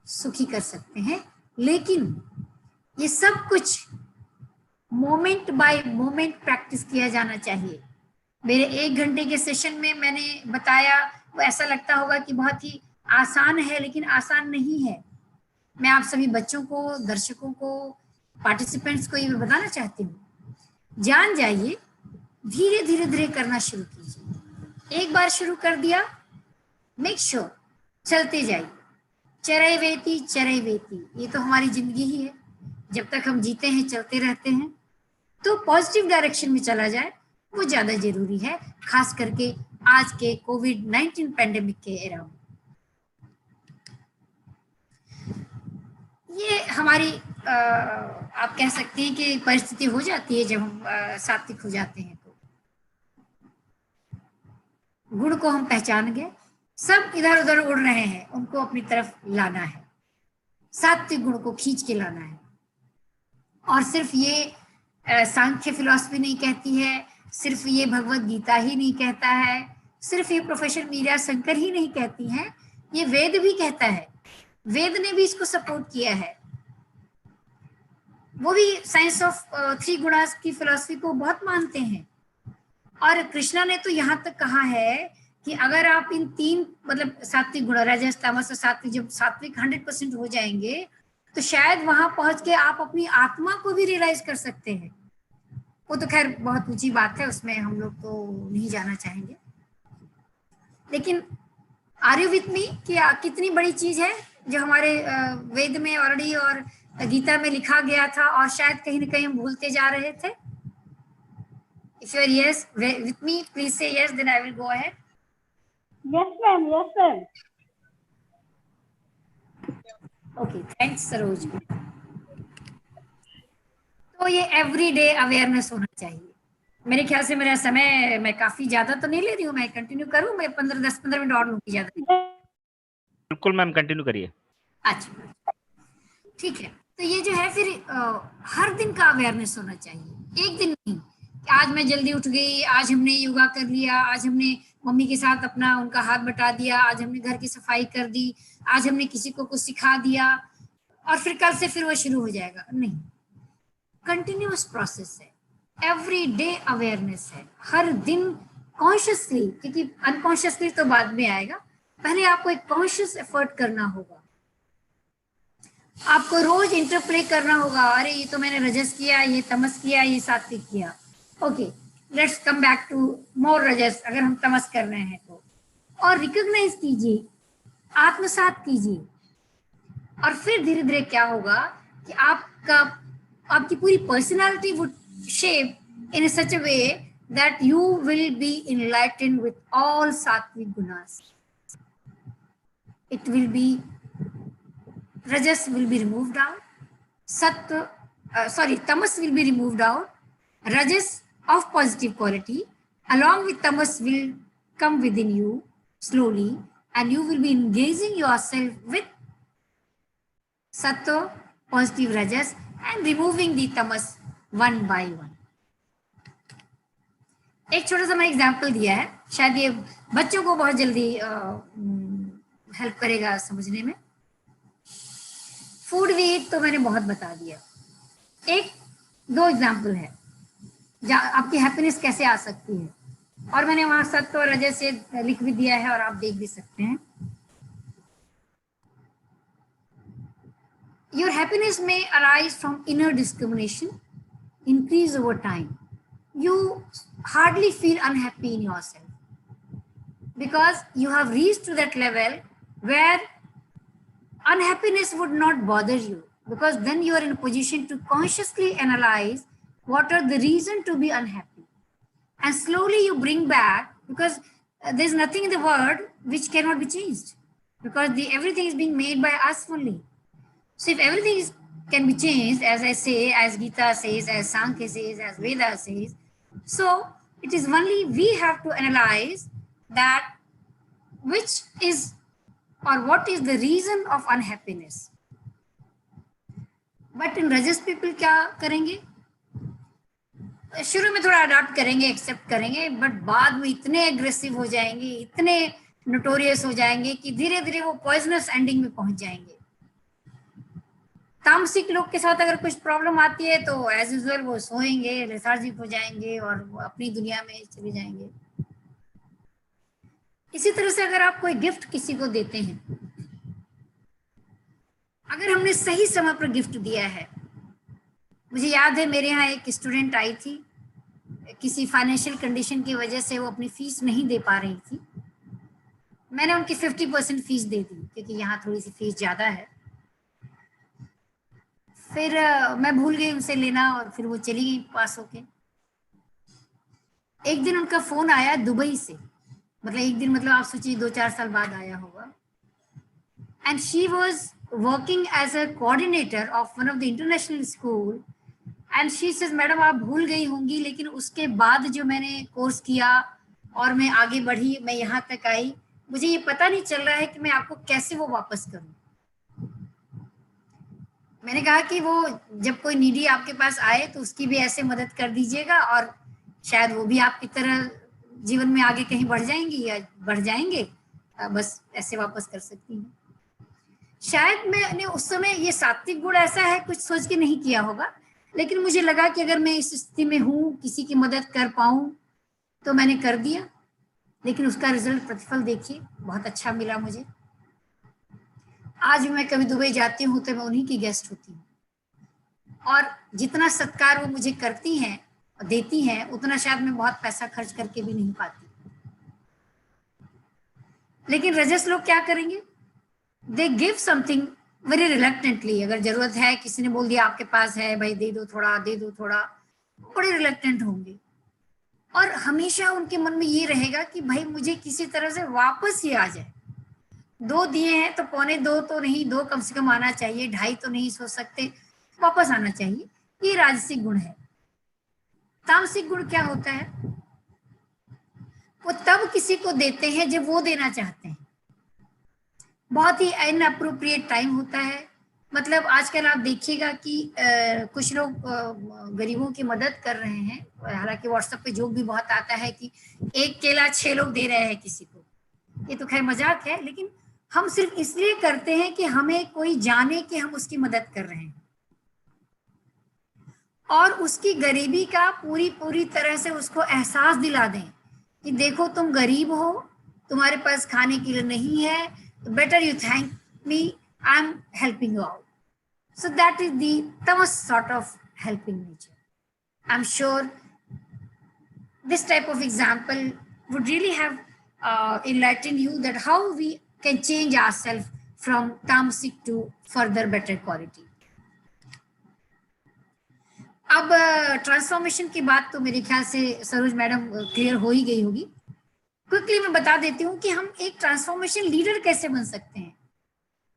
सुखी कर सकते हैं. लेकिन ये सब कुछ मोमेंट बाय मोमेंट प्रैक्टिस किया जाना चाहिए। मेरे 1 घंटे के सेशन में मैंने बताया, वो ऐसा लगता होगा कि बहुत ही आसान है, लेकिन आसान नहीं है। मैं आप सभी बच्चों को, दर्शकों को, पार्टिसिपेंट्स को ये बताना चाहती हूँ, जान जाइए, धीरे धीरे धीरे करना शुरू कीजिए। एक बार शुरू कर दिया, मेक श्योर चलते जाइए। चरई वेती चरई वेती, ये तो हमारी जिंदगी ही है। जब तक हम जीते हैं, चलते रहते हैं, तो पॉजिटिव डायरेक्शन में चला जाए वो ज्यादा जरूरी है, खास करके आज के कोविड-19 पैंडेमिक के एरा में। ये हमारी आप कह सकते हैं कि परिस्थिति हो जाती है जब हम सात्विक हो जाते हैं। तो गुण को हम पहचान गए, सब इधर उधर उड़ रहे हैं, उनको अपनी तरफ लाना है, सात्विक गुण को खींच के लाना है। और सिर्फ ये सांख्य फिलॉसफी नहीं कहती है, सिर्फ ये भगवत गीता ही नहीं कहता है, सिर्फ ये प्रोफेसर मीरा शंकर ही नहीं कहती हैं, ये वेद भी कहता है। वेद ने भी इसको सपोर्ट किया है, वो भी साइंस ऑफ 3 गुणास की फिलॉसफी को बहुत मानते हैं। और कृष्णा ने तो यहाँ तक कहा है कि अगर आप इन 3 मतलब सात्विक गुण, रजस तमस और सात्विक, जब सात्विक 100% हो जाएंगे तो शायद वहां पहुंच के आप अपनी आत्मा को भी रियलाइज कर सकते हैं। वो तो खैर बहुत ऊंची बात है, उसमें हम लोग तो नहीं जाना चाहेंगे, लेकिन आर यू विथ मी कि कितनी बड़ी चीज है जो हमारे वेद में ऑलरेडी और गीता में लिखा गया था और शायद कहीं ना कहीं हम भूलते जा रहे थे। If you are yes with me, please say yes, then I will go ahead. Yes, ma'am. Yes, ma'am. Okay, thanks, Saroj. तो ये एवरीडे अवेयरनेस होना चाहिए। मेरे ख्याल से मेरा समय मैं काफी ज्यादा तो नहीं ले रही हूँ, मैं कंटिन्यू करूँ, मैं 10-15 मिनट और लूंगी, ज्यादा नहीं। बिल्कुल मैम, कंटिन्यू करिए। अच्छा, ठीक है। तो ये जो है फिर हर दिन का अवेयरनेस होना चाहिए, एक दिन नहीं कि आज मैं जल्दी उठ गई, आज हमने योगा कर लिया, आज हमने मम्मी के साथ अपना उनका हाथ बटा दिया, आज हमने घर की सफाई कर दी, आज हमने किसी को कुछ सिखा दिया और फिर कल से फिर वो शुरू हो जाएगा। नहीं, कंटिन्यूअस प्रोसेस है, एवरी डे अवेयरनेस है, हर दिन कॉन्शियसली, क्योंकि अनकॉन्शियसली तो बाद में आएगा, पहले आपको एक कॉन्शियस एफर्ट करना होगा। आपको रोज इंटरप्ले करना होगा, अरे ये तो मैंने रजस किया, ये तमस किया, ये सात्विक किया, okay let's come back to more rajas, अगर हम तमस कर रहे हैं तो, और रिकॉग्नाइज कीजिए, आत्मसात कीजिए। और फिर धीरे धीरे क्या होगा कि आपकी पूरी personality would shape in such a way that you will be enlightened with all sattvik gunas. It will be, rajas will be removed out, tamas will be removed out, rajas of positive quality along with tamas will come within you slowly, and you will be engaging yourself with sattva, positive rajas, and removing the tamas one by one. एक छोटा सा मैं example दिया है, शायद ये बच्चों को बहुत जल्दी हेल्प करेगा समझने में। फूड वीट तो मैंने बहुत बता दिया, 1-2 एग्जाम्पल है जहाँ आपकी हैप्पीनेस कैसे आ सकती है, और मैंने वहां सत्व और रजस से लिख भी दिया है और आप देख भी सकते हैं। Your happiness may arise from inner discrimination, increase over time. You hardly feel unhappy in yourself because you have reached to that level where unhappiness would not bother you, because then you are in a position to consciously analyze what are the reason to be unhappy, and slowly you bring back, because there's nothing in the world which cannot be changed, because everything is being made by us only. So if everything can be changed, as I say, as Gita says, as Sankhya says, as Veda says, so it is only we have to analyze that which is or what is the reason of unhappiness. But in Rajas people क्या करेंगे? शुरू में थोड़ा adopt करेंगे, accept करेंगे, but बाद में इतने एग्रेसिव हो जाएंगे, इतने नोटोरियस हो जाएंगे कि धीरे धीरे वो पॉइजनस एंडिंग में पहुंच जाएंगे। तामसिक लोग के साथ अगर कुछ प्रॉब्लम आती है तो एज यूजुअल वो सोएंगे, लेथार्जिक हो जाएंगे और वो अपनी दुनिया में चले जाएंगे। इसी तरह से अगर आप कोई गिफ्ट किसी को देते हैं, अगर हमने सही समय पर गिफ्ट दिया है, मुझे याद है मेरे यहाँ एक स्टूडेंट आई थी, किसी फाइनेंशियल कंडीशन की वजह से वो अपनी फीस नहीं दे पा रही थी। मैंने उनकी 50% फीस दे दी क्योंकि यहाँ थोड़ी सी फीस ज्यादा है। फिर मैं भूल गई उनसे लेना और फिर वो चली गई पास होके। एक दिन उनका फोन आया दुबई से, मतलब एक दिन मतलब आप सोचिए 2-4 साल बाद आया होगा। And she was working as a coordinator of one of the international school and she says madam आप भूल गई होंगी, लेकिन उसके बाद जो मैंने कोर्स किया और मैं आगे बढ़ी, मैं यहाँ तक आई, मुझे ये पता नहीं चल रहा है कि मैं आपको कैसे वो वापस करूं। मैंने कहा कि वो जब कोई नीडी आपके पास आए तो उसकी भी ऐसे मदद कर दीजिएगा और शायद वो भी आपकी तरह जीवन में आगे कहीं बढ़ जाएंगी या बढ़ जाएंगे, बस ऐसे वापस कर सकती हूँ। शायद मैंने उस समय ये सात्विक गुण ऐसा है कुछ सोच के नहीं किया होगा, लेकिन मुझे लगा कि अगर मैं इस स्थिति में हूँ, किसी की मदद कर पाऊँ तो मैंने कर दिया। लेकिन उसका रिजल्ट, प्रतिफल देखिए, बहुत अच्छा मिला मुझे। आज मैं कभी दुबई जाती हूँ तो मैं उन्हीं की गेस्ट होती हूँ और जितना सत्कार वो मुझे करती हैं, देती हैं, उतना शायद मैं बहुत पैसा खर्च करके भी नहीं पाती। लेकिन रजस लोग क्या करेंगे? They give something very reluctantly. अगर जरूरत है, किसी ने बोल दिया आपके पास है भाई दे दो थोड़ा, दे दो थोड़ा, बड़े रिलक्टेंट होंगे और हमेशा उनके मन में ये रहेगा कि भाई मुझे किसी तरह से वापस ही आ जाए। 2 दिए हैं तो 2.25 तो नहीं, 2 कम से कम आना चाहिए, 2.5 तो नहीं सोच सकते, वापस आना चाहिए। ये राजसिक गुण है। तामसिक गुण क्या होता है? वो तब किसी को देते हैं जब वो देना चाहते हैं। बहुत ही इनअप्रोप्रिएट टाइम होता है। मतलब आजकल आप देखिएगा कि कुछ लोग गरीबों की मदद कर रहे हैं, हालांकि व्हाट्सएप पे जोक भी बहुत आता है कि 1 केला 6 लोग दे रहे हैं किसी को। ये तो खैर मजाक है, लेकिन हम सिर्फ इसलिए करते हैं कि हमें कोई जाने कि हम उसकी मदद कर रहे हैं और उसकी गरीबी का पूरी तरह से उसको एहसास दिला दें कि देखो तुम गरीब हो, तुम्हारे पास खाने के लिए नहीं है, तो better you thank me, I am helping you out. So that is the tamas sort of helping nature. I'm sure this type of example would really have enlightened you that how we can change ourselves from tamasic to further better quality. अब transformation की बात तो मेरे ख्याल से Saroj madam clear हो ही गई होगी। क्विकली मैं बता देती हूँ कि हम एक ट्रांसफॉर्मेशन लीडर कैसे बन सकते हैं,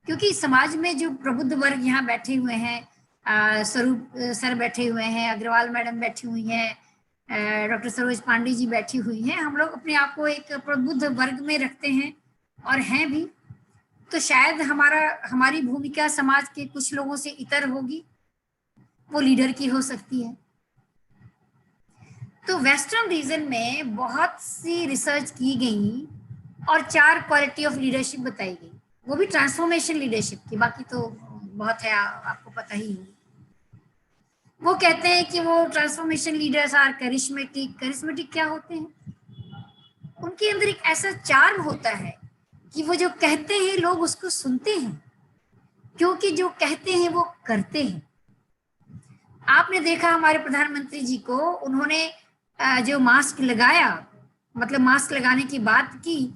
क्योंकि समाज में जो प्रबुद्ध वर्ग यहाँ बैठे हुए हैं, स्वरूप सर बैठे हुए हैं, अग्रवाल मैडम बैठी हुई हैं, डॉक्टर सरोज पांडे जी बैठी हुई हैं, हम लोग अपने आप को एक प्रबुद्ध वर्ग में रखते हैं और हैं भी। तो शायद हमारी भूमिका समाज के कुछ लोगों से इतर होगी, वो लीडर की हो सकती है। तो वेस्टर्न रीजन में बहुत सी रिसर्च की गई और 4 क्वालिटी ऑफ लीडरशिप बताई गई, वो भी ट्रांसफॉर्मेशन लीडरशिप की, बाकी तो बहुत है, आपको पता ही है। वो कहते हैं कि वो transformation leaders are charismatic. Charismatic क्या होते हैं? उनके अंदर एक ऐसा चार्म होता है कि वो जो कहते हैं लोग उसको सुनते हैं, क्योंकि जो कहते हैं वो करते हैं। आपने देखा हमारे प्रधानमंत्री जी को, उन्होंने जो मास्क लगाया, मतलब मास्क लगाने की बात की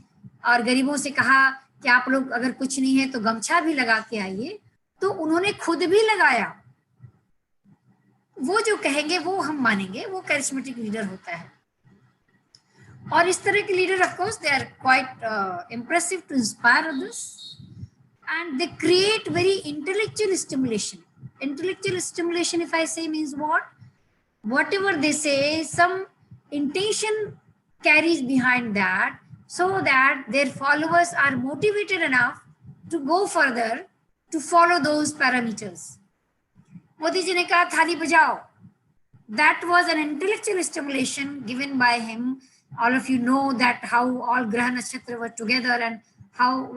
और गरीबों से कहा कि आप लोग अगर कुछ नहीं है तो गमछा भी लगा के आइए, तो उन्होंने खुद भी लगाया। वो जो कहेंगे वो हम मानेंगे, वो करिश्मेटिक लीडर होता है। और इस तरह के leader of course they are quite impressive to inspire others and they create very intellectual stimulation. Intellectual stimulation, if I say, means what? Whatever they say, some intention carries behind that, so that their followers are motivated enough to go further, to follow those parameters. Modi ji ne kaha thali bajao. That was an intellectual stimulation given by him. All of you know that how all Graha Nakshatra were together and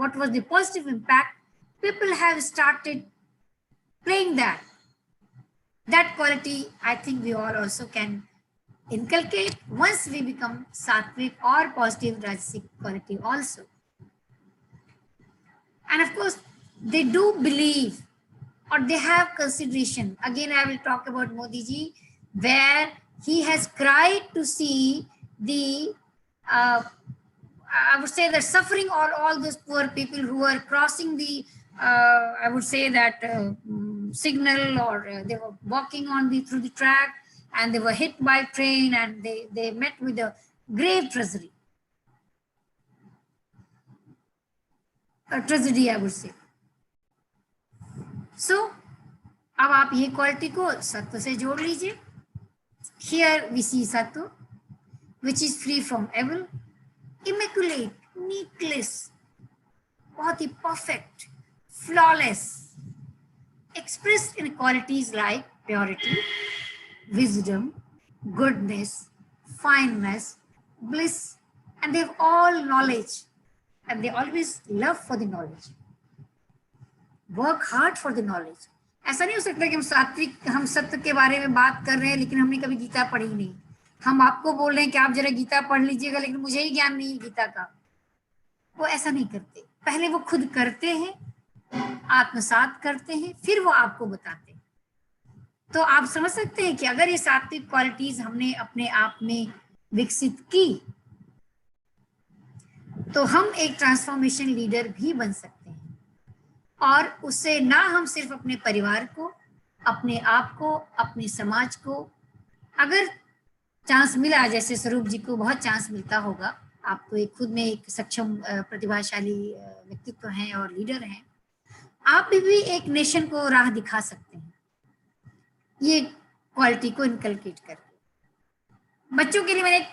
what was the positive impact. People have started playing that quality I think we all also can inculcate once we become sattvic or positive rajasic quality also. And of course they do believe or they have consideration. Again I will talk about Modi ji, where he has cried to see the I would say the suffering or all those poor people who are crossing the I would say that signal, or they were walking on the through the track and they were hit by train and they met with a grave tragedy I would say. So अब आप ये quality को सत्व से जोड़ लीजिए. Here we see sattva which is free from evil, immaculate, needless, बहुत ही perfect, flawless, expressed in qualities like purity, wisdom, goodness, fineness, bliss, and they have all knowledge and they always love for the knowledge, work hard for the knowledge. ऐसा नहीं हो सकता कि हम सात्विक हम सत्य के बारे में बात कर रहे हैं लेकिन हमने कभी गीता पढ़ी नहीं. हम आपको बोल रहे हैं कि आप जरा गीता पढ़ लीजिएगा लेकिन मुझे ही ज्ञान नहीं है गीता का. वो ऐसा नहीं करते. पहले वो खुद करते हैं, आत्मसात करते हैं, फिर वो आपको बताते हैं. तो आप समझ सकते हैं कि अगर ये सात्विक क्वालिटीज हमने अपने आप में विकसित की तो हम एक ट्रांसफॉर्मेशन लीडर भी बन सकते हैं. और उससे ना हम सिर्फ अपने परिवार को, अपने आप को, अपने समाज को, अगर चांस मिला, जैसे स्वरूप जी को बहुत चांस मिलता होगा, आपको एक खुद में एक सक्षम प्रतिभाशाली व्यक्तित्व हैं और लीडर हैं, आप भी एक नेशन को राह दिखा सकते हैं ये क्वालिटी को इनकलकेट करके. बच्चों के लिए मैंने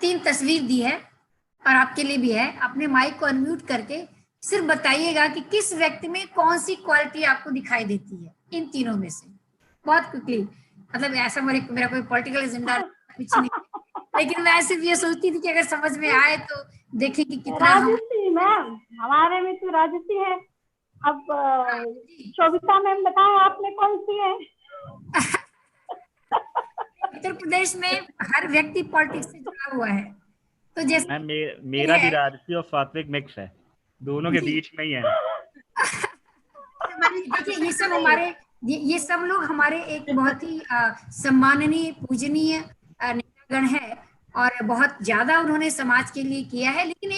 3 तस्वीर दी है और आपके लिए भी है. अपने माइक को अनम्यूट करके सिर्फ बताइएगा कि किस व्यक्ति में कौन सी क्वालिटी आपको दिखाई देती है इन तीनों में से, बहुत क्विकली. मतलब ऐसा मेरा कोई पॉलिटिकल एजेंडा कुछ नहीं, लेकिन मैं सिर्फ ये सोचती थी कि अगर समझ में आए तो देखें कि कितना. राजश्री मैम, हमारे में तो राजश्री है. अब शोभिता मैम बताएं आपने कौन सी है? उत्तर प्रदेश में हर व्यक्ति पॉलिटिक्स से जुड़ा हुआ है. तो जैसे मेरा भी राजसी और सात्विक मिक्स है, दोनों के बीच में ही है. देखिए ये सब लोग हमारे एक बहुत ही सम्माननीय पूजनीय नेतागण है और बहुत ज्यादा उन्होंने समाज के लिए किया है. लेकिन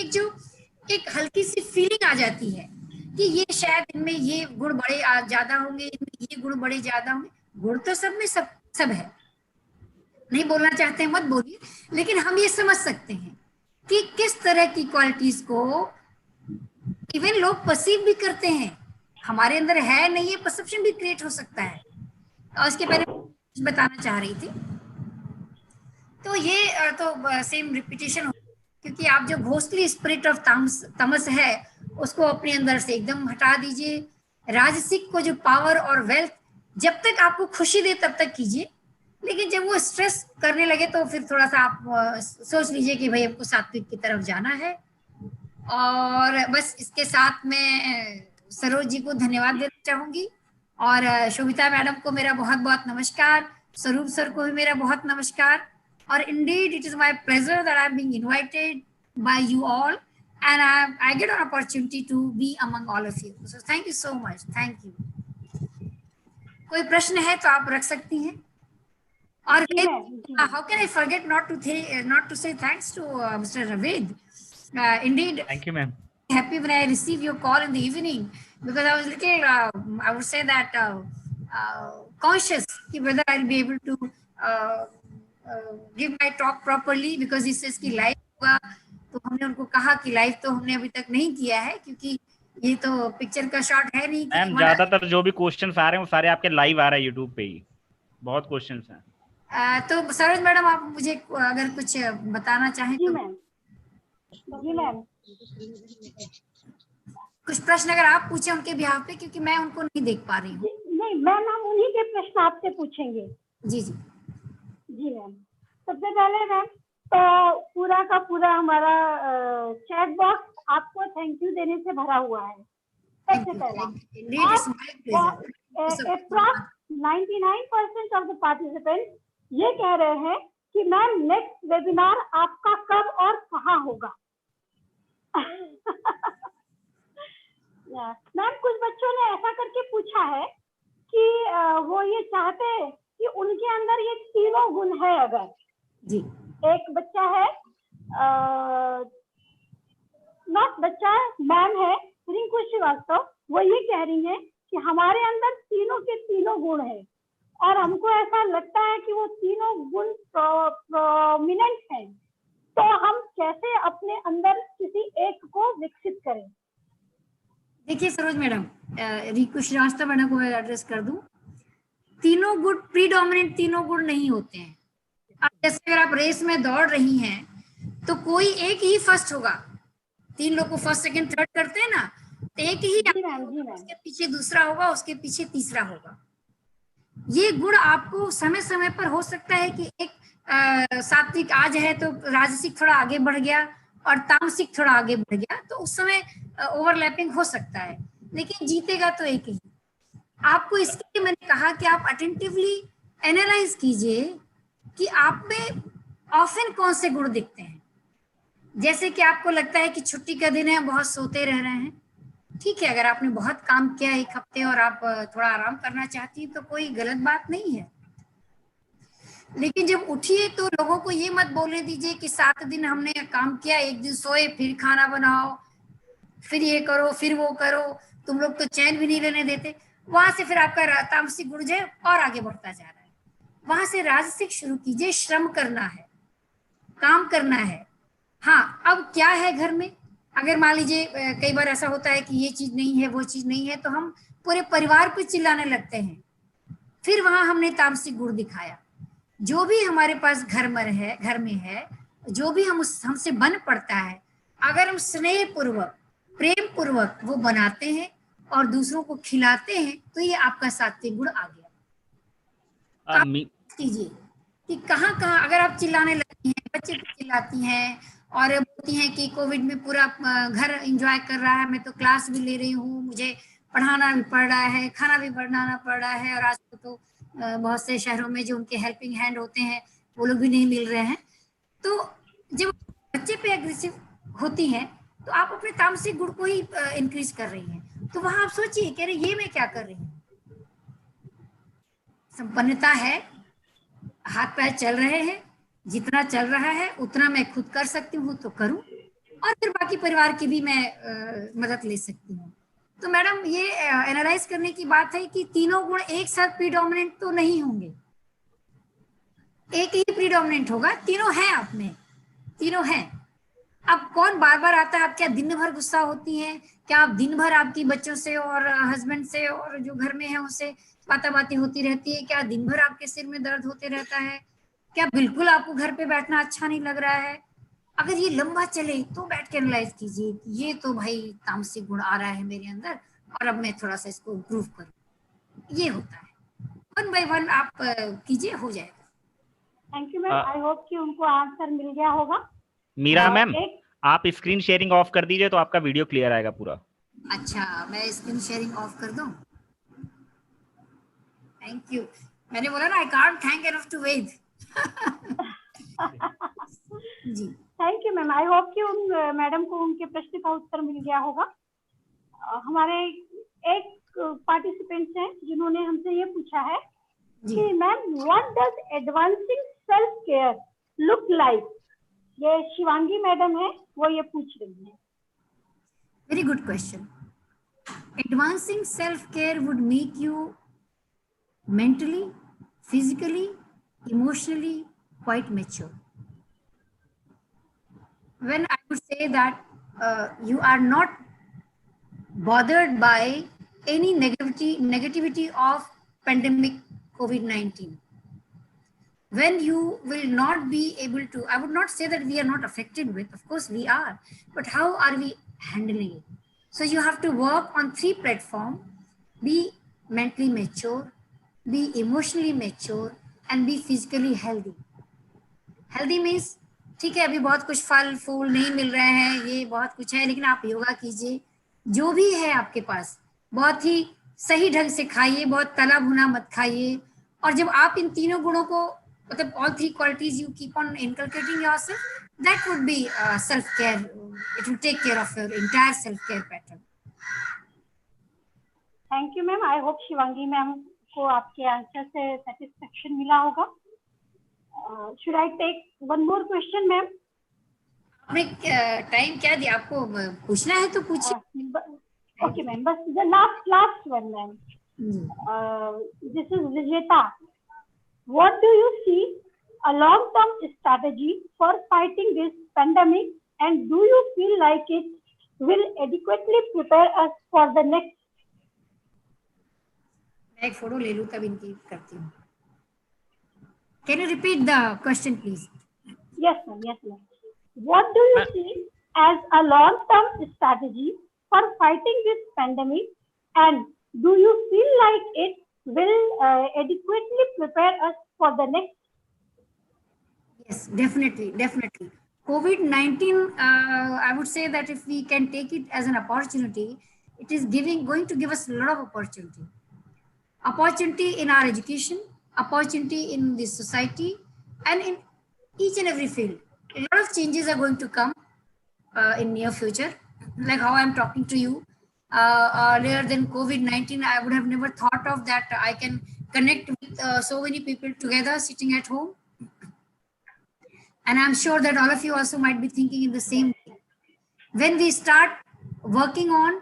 एक हल्की सी फीलिंग आ जाती है कि ये शायद इनमें ये गुण बड़े ज्यादा होंगे, इनमें ये गुण बड़े ज्यादा होंगे. गुण तो सब में सब है, नहीं बोलना चाहते हैं मत बोलिए, लेकिन हम ये समझ सकते हैं कि किस तरह की क्वालिटीज को इवन लोग परसीव भी करते हैं. हमारे अंदर है नहीं, ये परसेप्शन भी क्रिएट हो सकता है. और इसके पहले कुछ बताना चाह रही थी, तो ये तो सेम रिपीटेशन हो, क्योंकि आप जो घोस्टली स्पिरिट ऑफ तमस है उसको अपने अंदर से एकदम हटा दीजिए. राजसिक को जो पावर और वेल्थ जब तक आपको खुशी दे तब तक कीजिए, लेकिन जब वो स्ट्रेस करने लगे तो फिर थोड़ा सा आप सोच लीजिए कि भाई आपको सात्विक की तरफ जाना है. और बस इसके साथ मैं सरोज जी को धन्यवाद देना चाहूंगी और शोभिता मैडम को मेरा बहुत बहुत नमस्कार, स्वरूप सर को भी मेरा बहुत नमस्कार. और indeed it is my pleasure that I am being invited by you all and I get an opportunity to be among all of you. So thank you so much. Thank you. कोई प्रश्न है तो आप रख सकती हैं. और how can I forget not to say thanks to Mr. Ravid. Indeed. Thank you, ma'am. Happy when I received your call in the evening, because I was little, I would say that conscious whether I'll be able to give my talk properly, because he says कि live होगा. तो हमने उनको कहा कि live तो हमने अभी तक नहीं किया है क्योंकि ये तो पिक्चर का शॉट है नहीं. मैम ज्यादातर जो भी क्वेश्चंस आ रहे हैं वो सारे आपके लाइव आ रहे हैं यूट्यूब पे ही, बहुत क्वेश्चंस हैं. तो सरोज मैडम आप मुझे अगर कुछ बताना चाहें तो. जी मैम, कुछ प्रश्न अगर आप पूछे उनके बिहाफ पे, क्योंकि मैं उनको नहीं देख पा रही हूँ. नहीं मैम, हम उन्हीं के प्रश्न आपसे पूछेंगे. जी जी जी मैम. सबसे पहले मैम तो पूरा का पूरा हमारा चैट बॉक्स आपको थैंक यू देने से भरा हुआ है. etc. Indeed, it's my pleasure. Approx 99% of the participants ये कह रहे हैं कि मैम नेक्स्ट वेबिनार आपका कब और कहाँ होगा. मैम कुछ बच्चों ने ऐसा करके पूछा है कि वो ये चाहते हैं कि उनके अंदर ये तीनों गुण है. अगर जी एक बच्चा है, नॉट बच्चा, मैम है रिंकू श्रीवास्तव, वो ये कह रही है कि हमारे अंदर तीनों के तीनों गुण है और हमको ऐसा लगता है कि वो तीनों गुण प्रोमिनेंट हैं, तो हम कैसे अपने अंदर किसी एक को विकसित करें. देखिए सरोज मैडम, रिंकू श्रीवास्तव मैडम को मैं एड्रेस कर दूं. तीनों गुण प्रीडोमिनेंट तीनों गुण नहीं होते हैं. अब जैसे अगर आप रेस में दौड़ रही हैं तो कोई एक ही फर्स्ट होगा. 3 लोग को फर्स्ट सेकंड थर्ड करते हैं ना, तो एक ही उसके पीछे दूसरा होगा, उसके पीछे तीसरा होगा. ये गुण आपको समय समय पर हो सकता है कि एक सात्विक आज है तो राजसिक थोड़ा आगे बढ़ गया और तामसिक थोड़ा आगे बढ़ गया, तो उस समय ओवरलैपिंग हो सकता है, लेकिन जीतेगा तो एक ही. आपको इसके लिए मैंने कहा कि आप अटेंटिवली एनालाइज कीजिए कि आप में ऑफन कौन से गुण दिखते हैं. जैसे कि आपको लगता है कि छुट्टी का दिन है, बहुत सोते रह रहे हैं, ठीक है. अगर आपने बहुत काम किया एक हफ्ते और आप थोड़ा आराम करना चाहती हैं तो कोई गलत बात नहीं है, लेकिन जब उठिए तो लोगों को ये मत बोलने दीजिए कि 7 दिन हमने काम किया, एक दिन सोए, फिर खाना बनाओ, फिर ये करो, फिर वो करो, तुम लोग तो चैन भी नहीं लेने देते. वहां से फिर आपका तामसिक गुण जो और आगे बढ़ता जा रहा है. वहां से राजसिक शुरू कीजिए. श्रम करना है, काम करना है. हाँ, अब क्या है घर में, अगर मान लीजिए कई बार ऐसा होता है कि ये चीज नहीं है, वो चीज नहीं है, तो हम पूरे परिवार पे चिल्लाने लगते हैं. फिर वहां हमने तामसिक गुण दिखाया. जो भी हमारे पास घर में है, जो भी हमसे बन पड़ता है, अगर हम स्नेह पूर्वक, प्रेम पूर्वक वो बनाते हैं और दूसरों को खिलाते हैं, तो ये आपका सात्विक गुण आ गया. कीजिए कि कहाँ कहाँ अगर आप चिल्लाने लगती हैं, बच्चे को चिल्लाती हैं और बोलती हैं कि कोविड में पूरा घर एंजॉय कर रहा है, मैं तो क्लास भी ले रही हूँ, मुझे पढ़ाना भी पड़ रहा है, खाना भी बनाना पड़ रहा है, और आज तो बहुत से शहरों में जो उनके हेल्पिंग हैंड होते हैं वो लोग भी नहीं मिल रहे हैं. तो जब बच्चे पे एग्रेसिव होती हैं तो आप अपने तामसिक गुण को ही इंक्रीज कर रही हैं. तो वहां आप सोचिए कह रहे ये मैं क्या कर रही हूँ. संपन्नता है, हाथ पैर चल रहे हैं, जितना चल रहा है उतना मैं खुद कर सकती हूँ तो करूं, और फिर बाकी परिवार की भी मैं मदद ले सकती हूँ. तो मैडम ये एनालाइज करने की बात है कि तीनों गुण एक साथ प्रीडोमिनेंट तो नहीं होंगे, एक ही प्रीडोमिनेंट होगा. तीनों हैं आप में, तीनों हैं. अब कौन बार बार आता है, आप क्या दिन भर गुस्सा होती हैं, क्या आप दिन भर आपकी बच्चों से और हस्बैंड से और जो घर में है उनसे बातें होती रहती है, क्या दिन भर आपके सिर में दर्द होते रहता है, क्या बिल्कुल आपको घर पे बैठना अच्छा नहीं लग रहा है. अगर ये लंबा चले तो बैठ के एनालाइज कीजिए कि ये तो भाई तामसिक गुण आ रहा है मेरे अंदर और अब मैं थोड़ा सा इसको इम्प्रूव करूं. ये होता है, 1 by 1 आप कीजिए, हो जाएगा. Thank you ma'am. I hope कि उनको आंसर मिल गया होगा. मीरा मैम, आप स्क्रीन शेयरिंग ऑफ कर दीजिए तो आपका वीडियो क्लियर आएगा पूरा. अच्छा, मैं स्क्रीन शेयरिंग ऑफ कर दूं. Thank you. मैंने बोला ना, I can't thank enough to Ved. जी thank you ma'am. I hope कि उन मैडम को उनके प्रश्न का उत्तर मिल गया होगा. हमारे एक पार्टिसिपेंट्स हैं जिन्होंने हमसे ये पूछा है कि ma'am what does advancing self care look like. ये शिवांगी मैडम है, वो ये पूछ रही है. Very good question. Advancing self care would make you mentally, physically, emotionally quite mature. When I would say that you are not bothered by any negativity of pandemic COVID-19, when you will not be able to, I would not say that we are not affected with, of course we are, but how are we handling it? So you have to work on 3 platforms: be mentally mature, be emotionally mature and be physically healthy. Healthy means ठीक है, अभी बहुत कुछ फल फूल नहीं मिल रहे हैं, ये बहुत कुछ है, लेकिन आप योगा कीजिए, जो भी है आपके पास बहुत ही सही ढंग से खाइए, बहुत तला भुना मत खाइए। और जब आप इन तीनों गुणों को, मतलब all three qualities you keep on inculcating yourself, that would be self care. It will take care of your entire self care pattern. Thank you ma'am. I hope Shivangi ma'am को आपके आंसर से सेटिस्फेक्शन मिला होगा। Should I take one more question ma'am? आपने time क्या दिया? आपको पूछना है तो पूछिए। ओके मैम, बस the last one ma'am. This is Vijeta. What do you see a long term strategy for fighting this pandemic, and do you feel like it will adequately prepare us for the next? मैं एक photo ले लूं तब इनकी करती हूँ। Can you repeat the question please? Yes ma'am, yes ma'am. What do you see as a long term strategy for fighting this pandemic, and do you feel like it will adequately prepare us for the next? Yes, definitely. COVID-19, I would say that if we can take it as an opportunity, it is going to give us a lot of opportunity. Opportunity in our education, opportunity in the society, and in each and every field. A lot of changes are going to come in near future. Like how I'm talking to you, earlier than COVID-19, I would have never thought of that I can connect with so many people together sitting at home. And I'm sure that all of you also might be thinking in the same way. When we start working on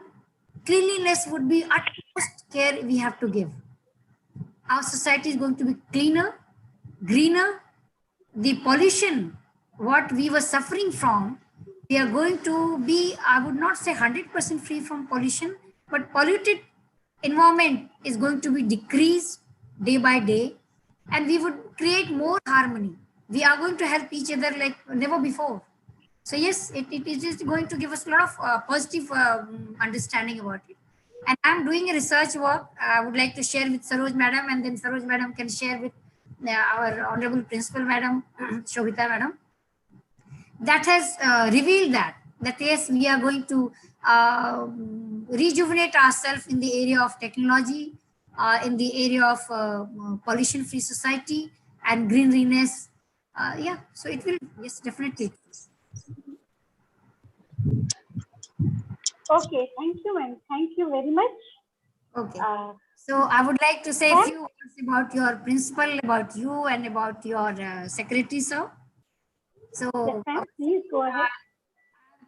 cleanliness, would be utmost care we have to give. Our society is going to be cleaner, greener. The pollution, what we were suffering from, we are going to be, I would not say 100% free from pollution, but polluted environment is going to be decreased day by day, and we would create more harmony. We are going to help each other like never before. So yes, it is going to give us a lot of positive understanding about it. And I'm doing a research work. I would like to share with Saroj Madam, and then Saroj Madam can share with our Honorable Principal Madam, Shobhita Madam. That has revealed that yes, we are going to rejuvenate ourselves in the area of technology, in the area of pollution-free society and greeneriness. Yeah, so it will, yes, definitely. Okay, thank you ma'am. Thank you very much. Okay. So I would like to say a few words about your principal, about you, and about your secretary, sir. So yes, ma'am, please go ahead.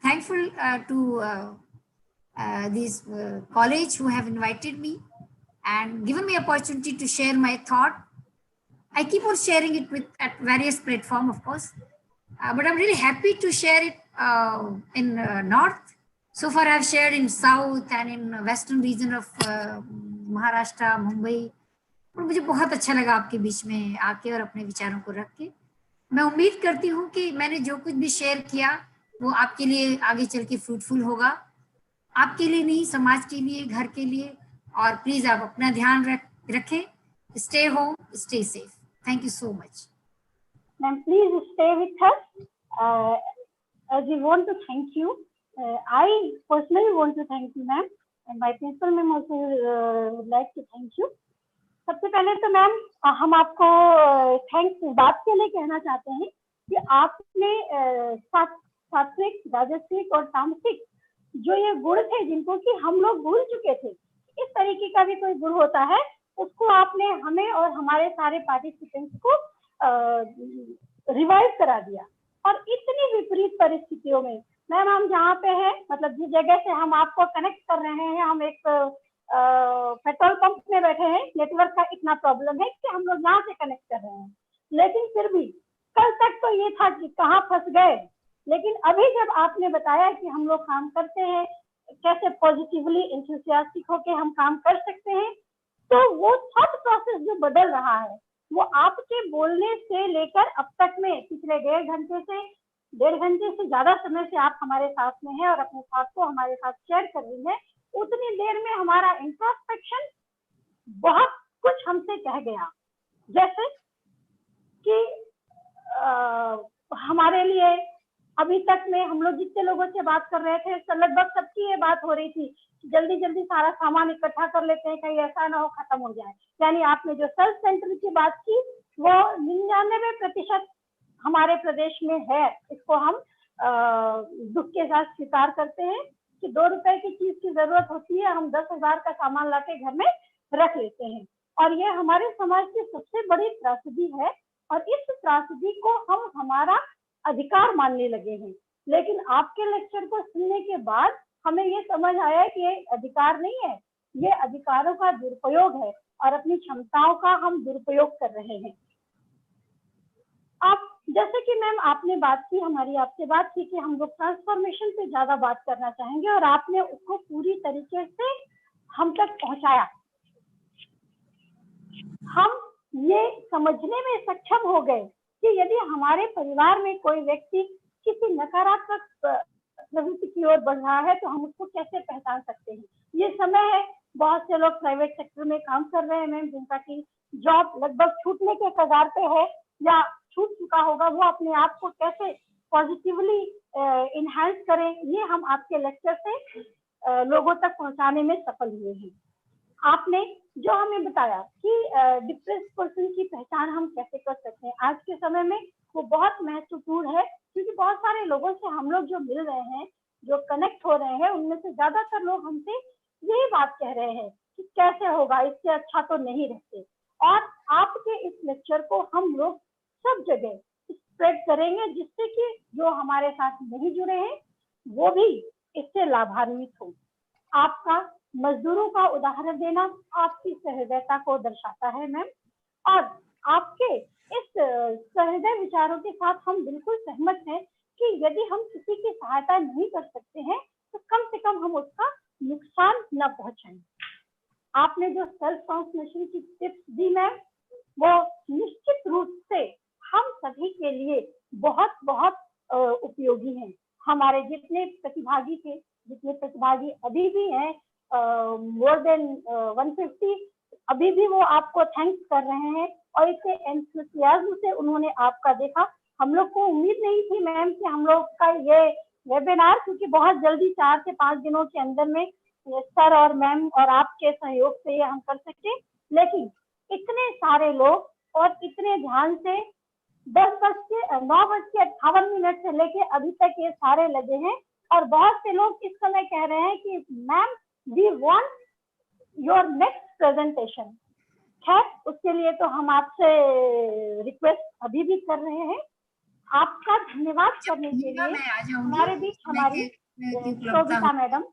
Thankful to this college who have invited me and given me opportunity to share my thought. I keep on sharing it with at various platforms, of course, but I'm really happy to share it in North. So far, I've shared in South and in Western region of Maharashtra, Mumbai. और मुझे बहुत अच्छा लगा आपके बीच में आके और अपने विचारों को रख के। मैं उम्मीद करती हूँ कि मैंने जो कुछ भी शेयर किया वो आपके लिए आगे चल के फ्रूटफुल होगा, आपके लिए नहीं, समाज के लिए, घर के लिए। और प्लीज आप अपना ध्यान रखें। Stay home, stay safe. Thank you so much. Ma'am, please stay with us as we want to thank you. I personally want to thank you, ma'am, and my principal ma'am also would like to thank you. सबसे पहले तो ma'am हम आपको thanks इस बात के लिए कहना चाहते हैं कि आपने सात्विक, राजसिक और तामसिक जो ये गुण थे जिनको कि हम लोग भूल चुके थे, इस तरीके का भी कोई गुण होता है, उसको आपने हमें और हमारे सारे पार्टिसिपेंट्स को रिवाइव करा दिया। और इतनी विपरीत परिस्थितियों में मैम हम जहाँ पे हैं, मतलब जिस जगह से हम आपको कनेक्ट कर रहे हैं, हम एक पेट्रोल पंप में बैठे हैं, नेटवर्क का इतना प्रॉब्लम है कि हम लोग यहाँ से कनेक्ट कर रहे हैं, लेकिन फिर भी कल तक तो ये था कि कहाँ फंस गए। लेकिन अभी जब आपने बताया कि हम लोग काम करते हैं, कैसे पॉजिटिवली एंथुसियास्टिक होके हम काम कर सकते हैं, तो वो थॉट प्रोसेस जो बदल रहा है वो आपके बोलने से लेकर अब तक में पिछले 1.5 घंटे से ज्यादा समय से आप हमारे साथ में हैं और अपने थॉट को हमारे साथ शेयर कर रही हैं। उतनी देर में हमारा इंट्रोस्पेक्शन बहुत कुछ हमसे कह गया, जैसे कि हमारे लिए अभी तक में हम लोग जितने लोगों से बात कर रहे थे लगभग सबकी ये बात हो रही थी कि जल्दी जल्दी सारा सामान इकट्ठा कर लेते हैं, कहीं ऐसा ना हो खत्म हो जाए। यानी आपने जो सेल्फ सेंटर की बात की वो 99% हमारे प्रदेश में है। इसको हम दुख के साथ स्वीकार करते हैं कि 2 रुपए की चीज की जरूरत होती है, हम 10,000 का सामान लाके घर में रख लेते हैं, और ये हमारे समाज की सबसे बड़ी त्रासदी है। और इस त्रासदी को हम हमारा अधिकार मानने लगे हैं। लेकिन आपके लेक्चर को सुनने के बाद हमें ये समझ आया कि ये अधिकार नहीं है, ये अधिकारों का दुरुपयोग है और अपनी क्षमताओं का हम दुरुपयोग कर रहे हैं। आप जैसे कि मैम आपने बात की, हमारी आपसे बात की कि हम लोग ट्रांसफॉर्मेशन पे ज्यादा बात करना चाहेंगे और आपने उसको पूरी तरीके से हम तक पहुंचाया। हम ये समझने में सक्षम हो गए कि यदि हमारे परिवार में कोई व्यक्ति किसी नकारात्मक प्रवृत्ति की ओर बढ़ रहा है तो हम उसको कैसे पहचान सकते हैं। ये समय है, बहुत से लोग प्राइवेट सेक्टर में काम कर रहे हैं मैम, जिनका की जॉब लगभग छूटने के कगार पे है या छूट चुका होगा, वो अपने आप को कैसे पॉजिटिवली इनहांस करें, ये हम आपके लेक्चर से लोगों तक पहुंचाने में सफल हुए हैं। आपने जो हमें बताया कि डिप्रेस्ड पर्सन की पहचान हम कैसे कर सकते हैं आज के समय में, वो बहुत महत्वपूर्ण है, क्योंकि बहुत सारे लोगों से हम लोग जो मिल रहे हैं, जो कनेक्ट हो रहे हैं, उनमें से ज्यादातर लोग हमसे यही बात कह रहे हैं कि कैसे होगा, इससे अच्छा तो नहीं रहते। और आपके इस लेक्चर को हम लोग सब जगह स्प्रेड करेंगे, जिससे कि जो हमारे साथ नहीं जुड़े हैं वो भी इससे लाभान्वित हो। आपका मजदूरों का उदाहरण देना आपकी सहृदयता को दर्शाता है मैम, और आपके इस सहृदय विचारों के साथ हम बिल्कुल सहमत हैं कि यदि हम किसी की सहायता नहीं कर सकते हैं तो कम से कम हम उसका नुकसान न पहुंचाएं। आपने जो सेल्फ ट्रांसमिशन की टिप्स दी मैम, वो निश्चित रूप से हम सभी के लिए बहुत बहुत उपयोगी हैं। हमारे जितने प्रतिभागी अभी भी हैं, मोर देन 150, अभी भी वो आपको थैंक्स कर रहे हैं और इतने एंथुसियाज्म से उन्होंने आपका देखा। हम लोग को उम्मीद नहीं थी मैम कि हम लोग का ये वेबिनार, क्योंकि बहुत जल्दी 4 से 5 दिनों के अंदर में सर और मैम और आपके सहयोग से ये हम कर सके, लेकिन इतने सारे लोग और इतने ध्यान से 9:58 से लेके अभी तक ये सारे लगे हैं, और बहुत से लोग इस समय कह रहे हैं कि ma'am we want your next presentation. खैर, उसके लिए तो हम आपसे रिक्वेस्ट अभी भी कर रहे हैं। आपका धन्यवाद करने के लिए हमारे बीच हमारी शोभिता मैडम,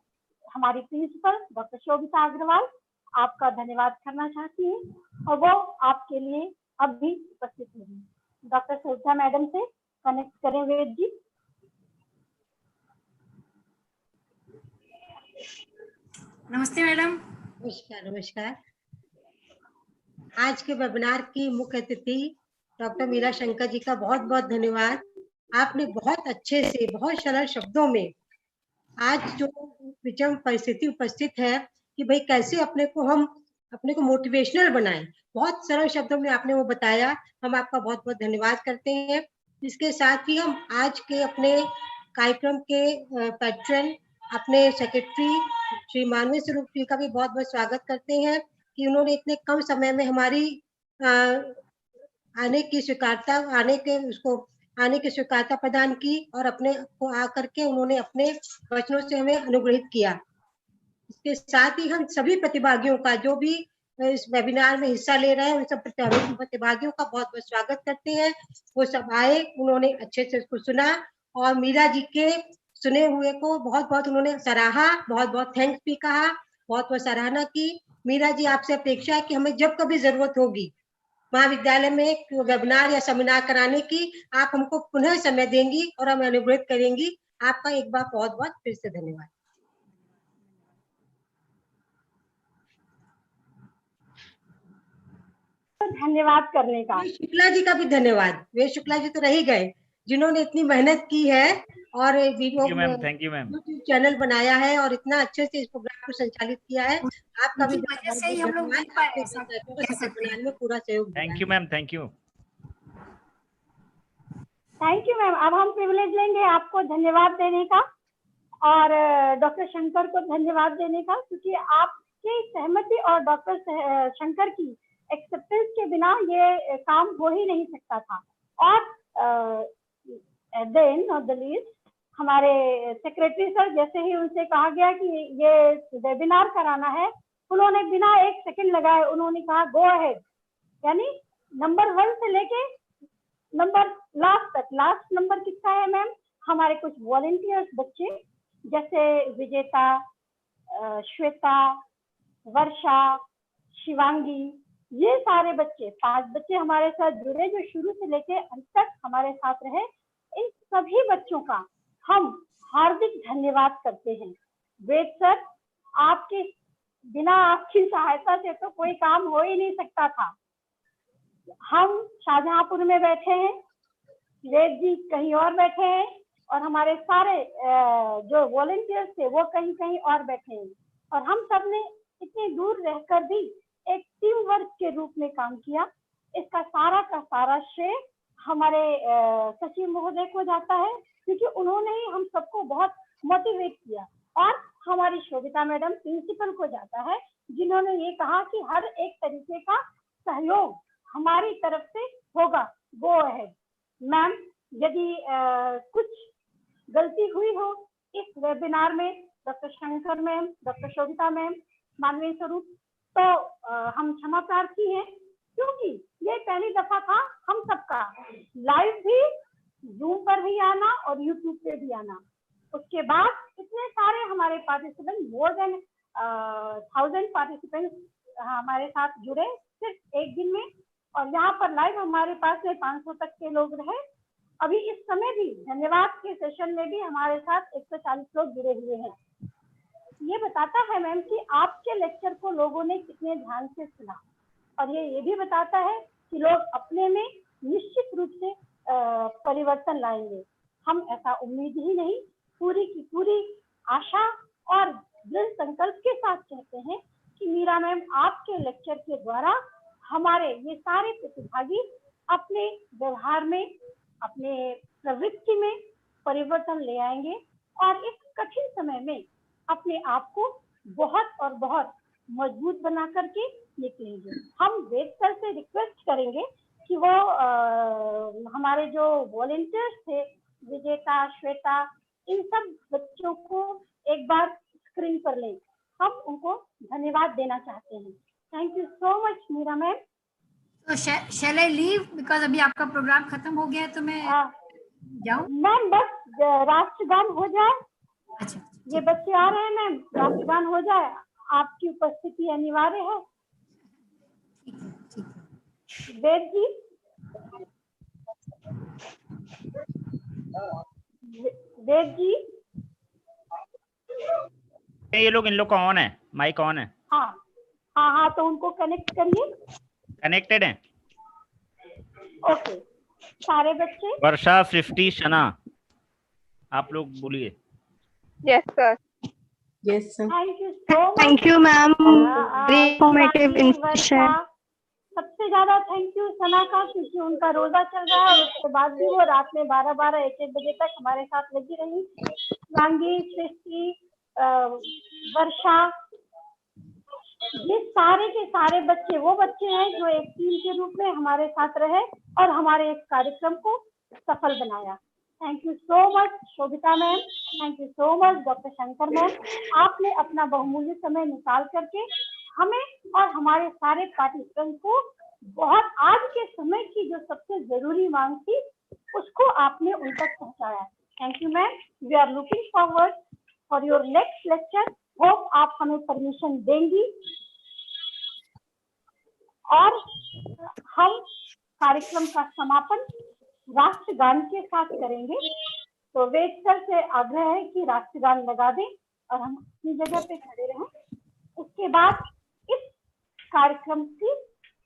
हमारी प्रिंसिपल डॉक्टर शोभिता अग्रवाल, आपका धन्यवाद करना चाहती हूँ, और वो आपके लिए अब भी उपस्थित होंगी। डॉक्टर शोभिता मैडम से कनेक्ट करें वेद जी। नमस्ते मैडम। नमस्कार नमस्कार। आज के वेबिनार की मुख्य अतिथि डॉक्टर मीरा शंकर जी का बहुत बहुत धन्यवाद। आपने बहुत अच्छे से, बहुत सरल शब्दों में आज जो विषम परिस्थिति उपस्थित है कि भाई कैसे अपने को मोटिवेशनल बनाएं, बहुत सरल शब्दों में आपने वो बताया। हम आपका बहुत बहुत धन्यवाद करते हैं। इसके साथ ही हम आज के अपने कार्यक्रम के पैट्रन, अपने सेक्रेटरी श्री मानवी स्वरूप जी का भी बहुत बहुत स्वागत करते हैं कि उन्होंने इतने कम समय में हमारी आने की स्वीकारता प्रदान की और अपने को आकर के उन्होंने अपने वचनों से हमें अनुग्रहित किया। इसके साथ ही हम सभी प्रतिभागियों का, जो भी इस वेबिनार में हिस्सा ले रहे हैं, उन सब प्रतिभागियों का बहुत बहुत स्वागत करते हैं। वो सब आए, उन्होंने अच्छे से उसको सुना और मीरा जी के सुने हुए को बहुत बहुत उन्होंने सराहा, बहुत बहुत थैंक्स भी कहा, बहुत बहुत सराहना की। मीरा जी, आपसे अपेक्षा है कि हमें जब कभी जरूरत होगी महाविद्यालय में वेबिनार या सेमिनार कराने की, आप हमको पुनः समय देंगी और हमें अनुग्रहित करेंगी। आपका एक बार बहुत बहुत फिर से धन्यवाद। धन्यवाद करने का शुक्ला जी का भी धन्यवाद। वे शुक्ला जी तो रह ही गए, जिन्होंने इतनी मेहनत की है और वीडियो यूट्यूब चैनल बनाया है और इतना अच्छे से इस प्रोग्राम को संचालित किया है। आपका भी बनाने में पूरा सहयोग। Thank you ma'am, thank you. Thank you ma'am. अब हम प्रिविलेज लेंगे आपको धन्यवाद देने का और डॉक्टर शंकर को धन्यवाद देने का, क्योंकि आपकी सहमति और डॉक्टर शंकर की एक्सेप्टेंस के बिना ये काम हो ही नहीं सकता था। और at the end of the least हमारे सेक्रेटरी सर, जैसे ही उनसे कहा गया कि ये वेबिनार कराना है, उन्होंने बिना एक सेकंड लगाए उन्होंने कहा गो अहेड। यानी नंबर 1 से लेके नंबर लास्ट तक। लास्ट नंबर किसका है मैम? हमारे कुछ वॉलंटियर्स बच्चे, जैसे विजेता, श्वेता, वर्षा, शिवांगी, ये सारे बच्चे, 5 बच्चे हमारे साथ जुड़े जो शुरू से लेके अंत तक हमारे साथ रहे। इन सभी बच्चों का हम हार्दिक धन्यवाद करते हैं। वेद सर, आपके बिना आपकी सहायता से तो कोई काम हो ही नहीं सकता था। हम शाहजहांपुर में बैठे हैं, वेद जी कहीं और बैठे हैं, और हमारे सारे जो वॉलंटियर्स थे वो कहीं कहीं और बैठे हैं, और हम सब ने इतनी दूर रहकर भी एक टीम वर्क के रूप में काम किया। इसका सारा का सारा श्रेय हमारे सचिव महोदय को जाता है, क्योंकि उन्होंने ही हम सबको बहुत मोटिवेट किया। और हमारी शोभिता मैडम प्रिंसिपल को जाता है, जिन्होंने ये कहा कि हर एक तरीके का सहयोग हमारी तरफ से होगा, गो अहेड। मैम, यदि कुछ गलती हुई हो इस वेबिनार में, doctor Shankar ma'am, doctor Shobhita ma'am, मानवीय स्वरूप, तो हम क्षमा प्रार्थी हैं, क्योंकि ये पहली दफा था हम सबका लाइव भी, जूम पर भी आना और यूट्यूब पे भी आना। उसके बाद इतने सारे हमारे पार्टिसिपेंट, मोर देन 1000 पार्टिसिपेंट्स हमारे साथ जुड़े सिर्फ एक दिन में, और यहाँ पर लाइव हमारे पास में 500 तक के लोग रहे। अभी इस समय भी धन्यवाद के सेशन में भी हमारे साथ 140 लोग जुड़े हुए हैं। ये बताता है मैम कि आपके लेक्चर को लोगों ने कितने ध्यान से सुना, और ये भी बताता है कि लोग अपने में निश्चित रूप से परिवर्तन लाएंगे। हम ऐसा उम्मीद ही नहीं, पूरी की पूरी आशा और दृढ़ संकल्प के साथ कहते हैं कि मीरा मैम आपके लेक्चर के द्वारा हमारे ये सारे प्रतिभागी अपने व्यवहार में, अपने प्रवृत्ति में परिवर्तन ले आएंगे, और इस कठिन समय में अपने आप को बहुत और बहुत मजबूत बना करके निकलेंगे। हम वेद सर से रिक्वेस्ट करेंगे कि वो हमारे जो वॉलंटियर्स थे, विजेता, श्वेता, इन सब बच्चों को एक बार स्क्रीन पर लें। हम उनको धन्यवाद देना चाहते हैं। Thank you so much Meera ma'am. तो शैल आई लीव, बिकॉज अभी आपका प्रोग्राम खत्म हो गया है, तो मैं जाऊं? मैम बस राष्ट्रगान हो जाए। अच्छा, ये बच्चे आ रहे हैं मैम, राष्ट्रगान हो जाए, आपकी उपस्थिति अनिवार्य है। ठीक है। वेद जी, वेद जी, ये लोग, इन लोग का ऑन है, माइक ऑन है। हाँ हाँ हाँ, तो उनको कनेक्ट करिए। कनेक्टेड है। ओके, सारे बच्चे। वर्षा, सृष्टि, शना, आप लोग बोलिए। Yes, sir. Yes, sir. Thank you so much. Thank you, ma'am. Very informative information. सबसे ज्यादा थैंक यू सना का, क्योंकि उनका रोजा चल रहा है, उसके बाद भी वो रात में 12-12, 1-1 बजे तक हमारे साथ लगी रही। शिवांगी, सृष्टि, वर्षा, ये सारे के सारे बच्चे वो बच्चे हैं जो एक टीम के रूप में हमारे साथ रहे और हमारे इस कार्यक्रम को सफल बनाया। Thank you so much Shobhita ma'am, thank you so much doctor Shankar ma'am. आपने अपना बहुमूल्य समय निकाल करके हमें और हमारे सारे पार्टिसिपेंट को बहुत आज के समय की जो सबसे जरूरी मांग थी उसको आपने उन तक पहुंचाया। Thank you ma'am. We are looking forward for your next lecture. Hope आप हमें परमिशन देंगी और हम कार्यक्रम का समापन राष्ट्रगान के साथ करेंगे। तो वेद सर से आग्रह है कि राष्ट्रगान लगा दें और हम अपनी जगह पे खड़े रहें। उसके बाद इस कार्यक्रम की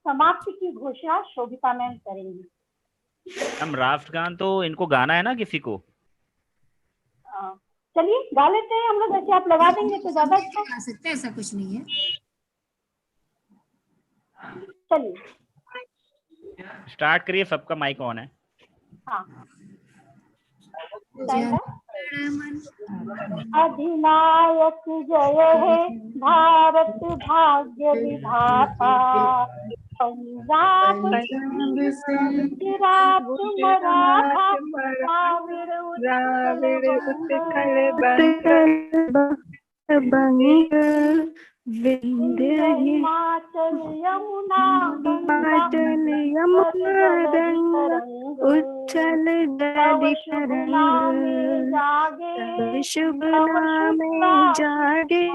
समाप्ति की घोषणा शोभिता मैम करेंगी। हम राष्ट्रगान तो इनको गाना है ना किसी को? चलिए गा लेते हैं हम लोग, ऐसे आप लगा देंगे तो ज्यादा अच्छा। गा सकते हैं, ऐसा कुछ नहीं है। चलिए स्टार्ट करिए, सबका माइक ऑन है। हाँ। अधिनायक जय है भारत भाग्य विधाता, पंजाब गुजरात मराठा द्राविड़ उत्कल बंग विंध्य हिमाचल यमुना गंग उच्छल जलधि तरंग, तब शुभ नामे जागे,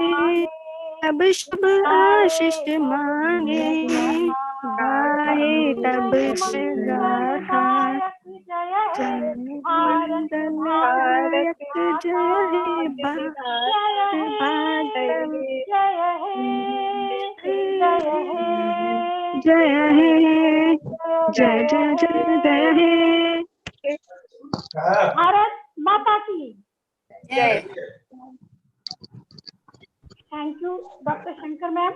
तब शुभ आशीष मांगे, गाए तब गाथा मंडल नायक जय हे भारत जय हे, जय जय जय जय हे। भारत माता की जय। Thank you doctor Shankar ma'am.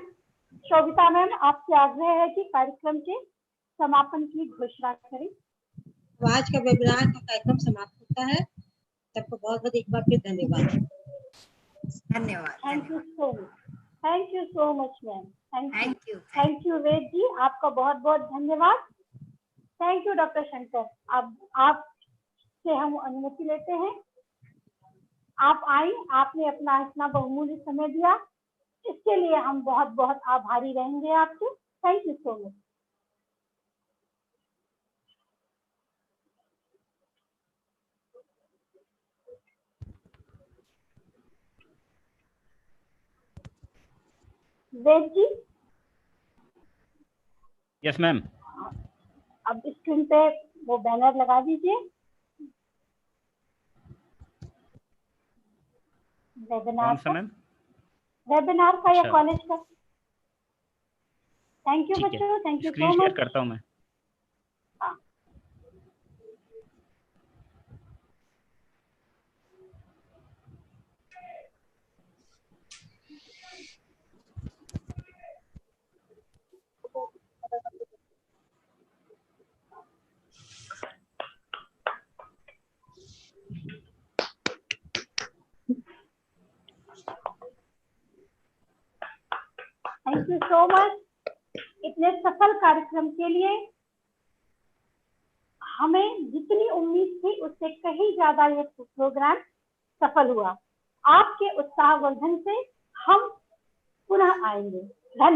Shobhita ma'am, आपसे आग्रह है कि कार्यक्रम के समापन की घोषणा करें। तो आज का वेबिनार का कार्यक्रम समाप्त होता है। सबको बहुत बहुत एक बार फिर धन्यवाद। धन्यवाद। Thank you so much, thank you so much ma'am. Thank you Ved ji, आपका बहुत बहुत धन्यवाद। Thank you doctor Shankar. अब आप से हम अनुमति लेते हैं। आप आई, आपने अपना इतना बहुमूल्य समय दिया, इसके लिए हम बहुत बहुत आभारी रहेंगे आपके। Thank you so much. Ved ji. Yes ma'am. अब स्क्रीन पे वो बैनर लगा दीजिए वेबिनार का। वेबिनार का या कॉलेज का। थैंक यू बच्चों, थैंक यू सो मच। करता हूँ मैं। Thank you so much. इतने सफल कार्यक्रम के लिए हमें जितनी उम्मीद थी उससे कहीं ज्यादा ये प्रोग्राम सफल हुआ। आपके उत्साहवर्धन से हम पुनः आएंगे। धन्यवाद।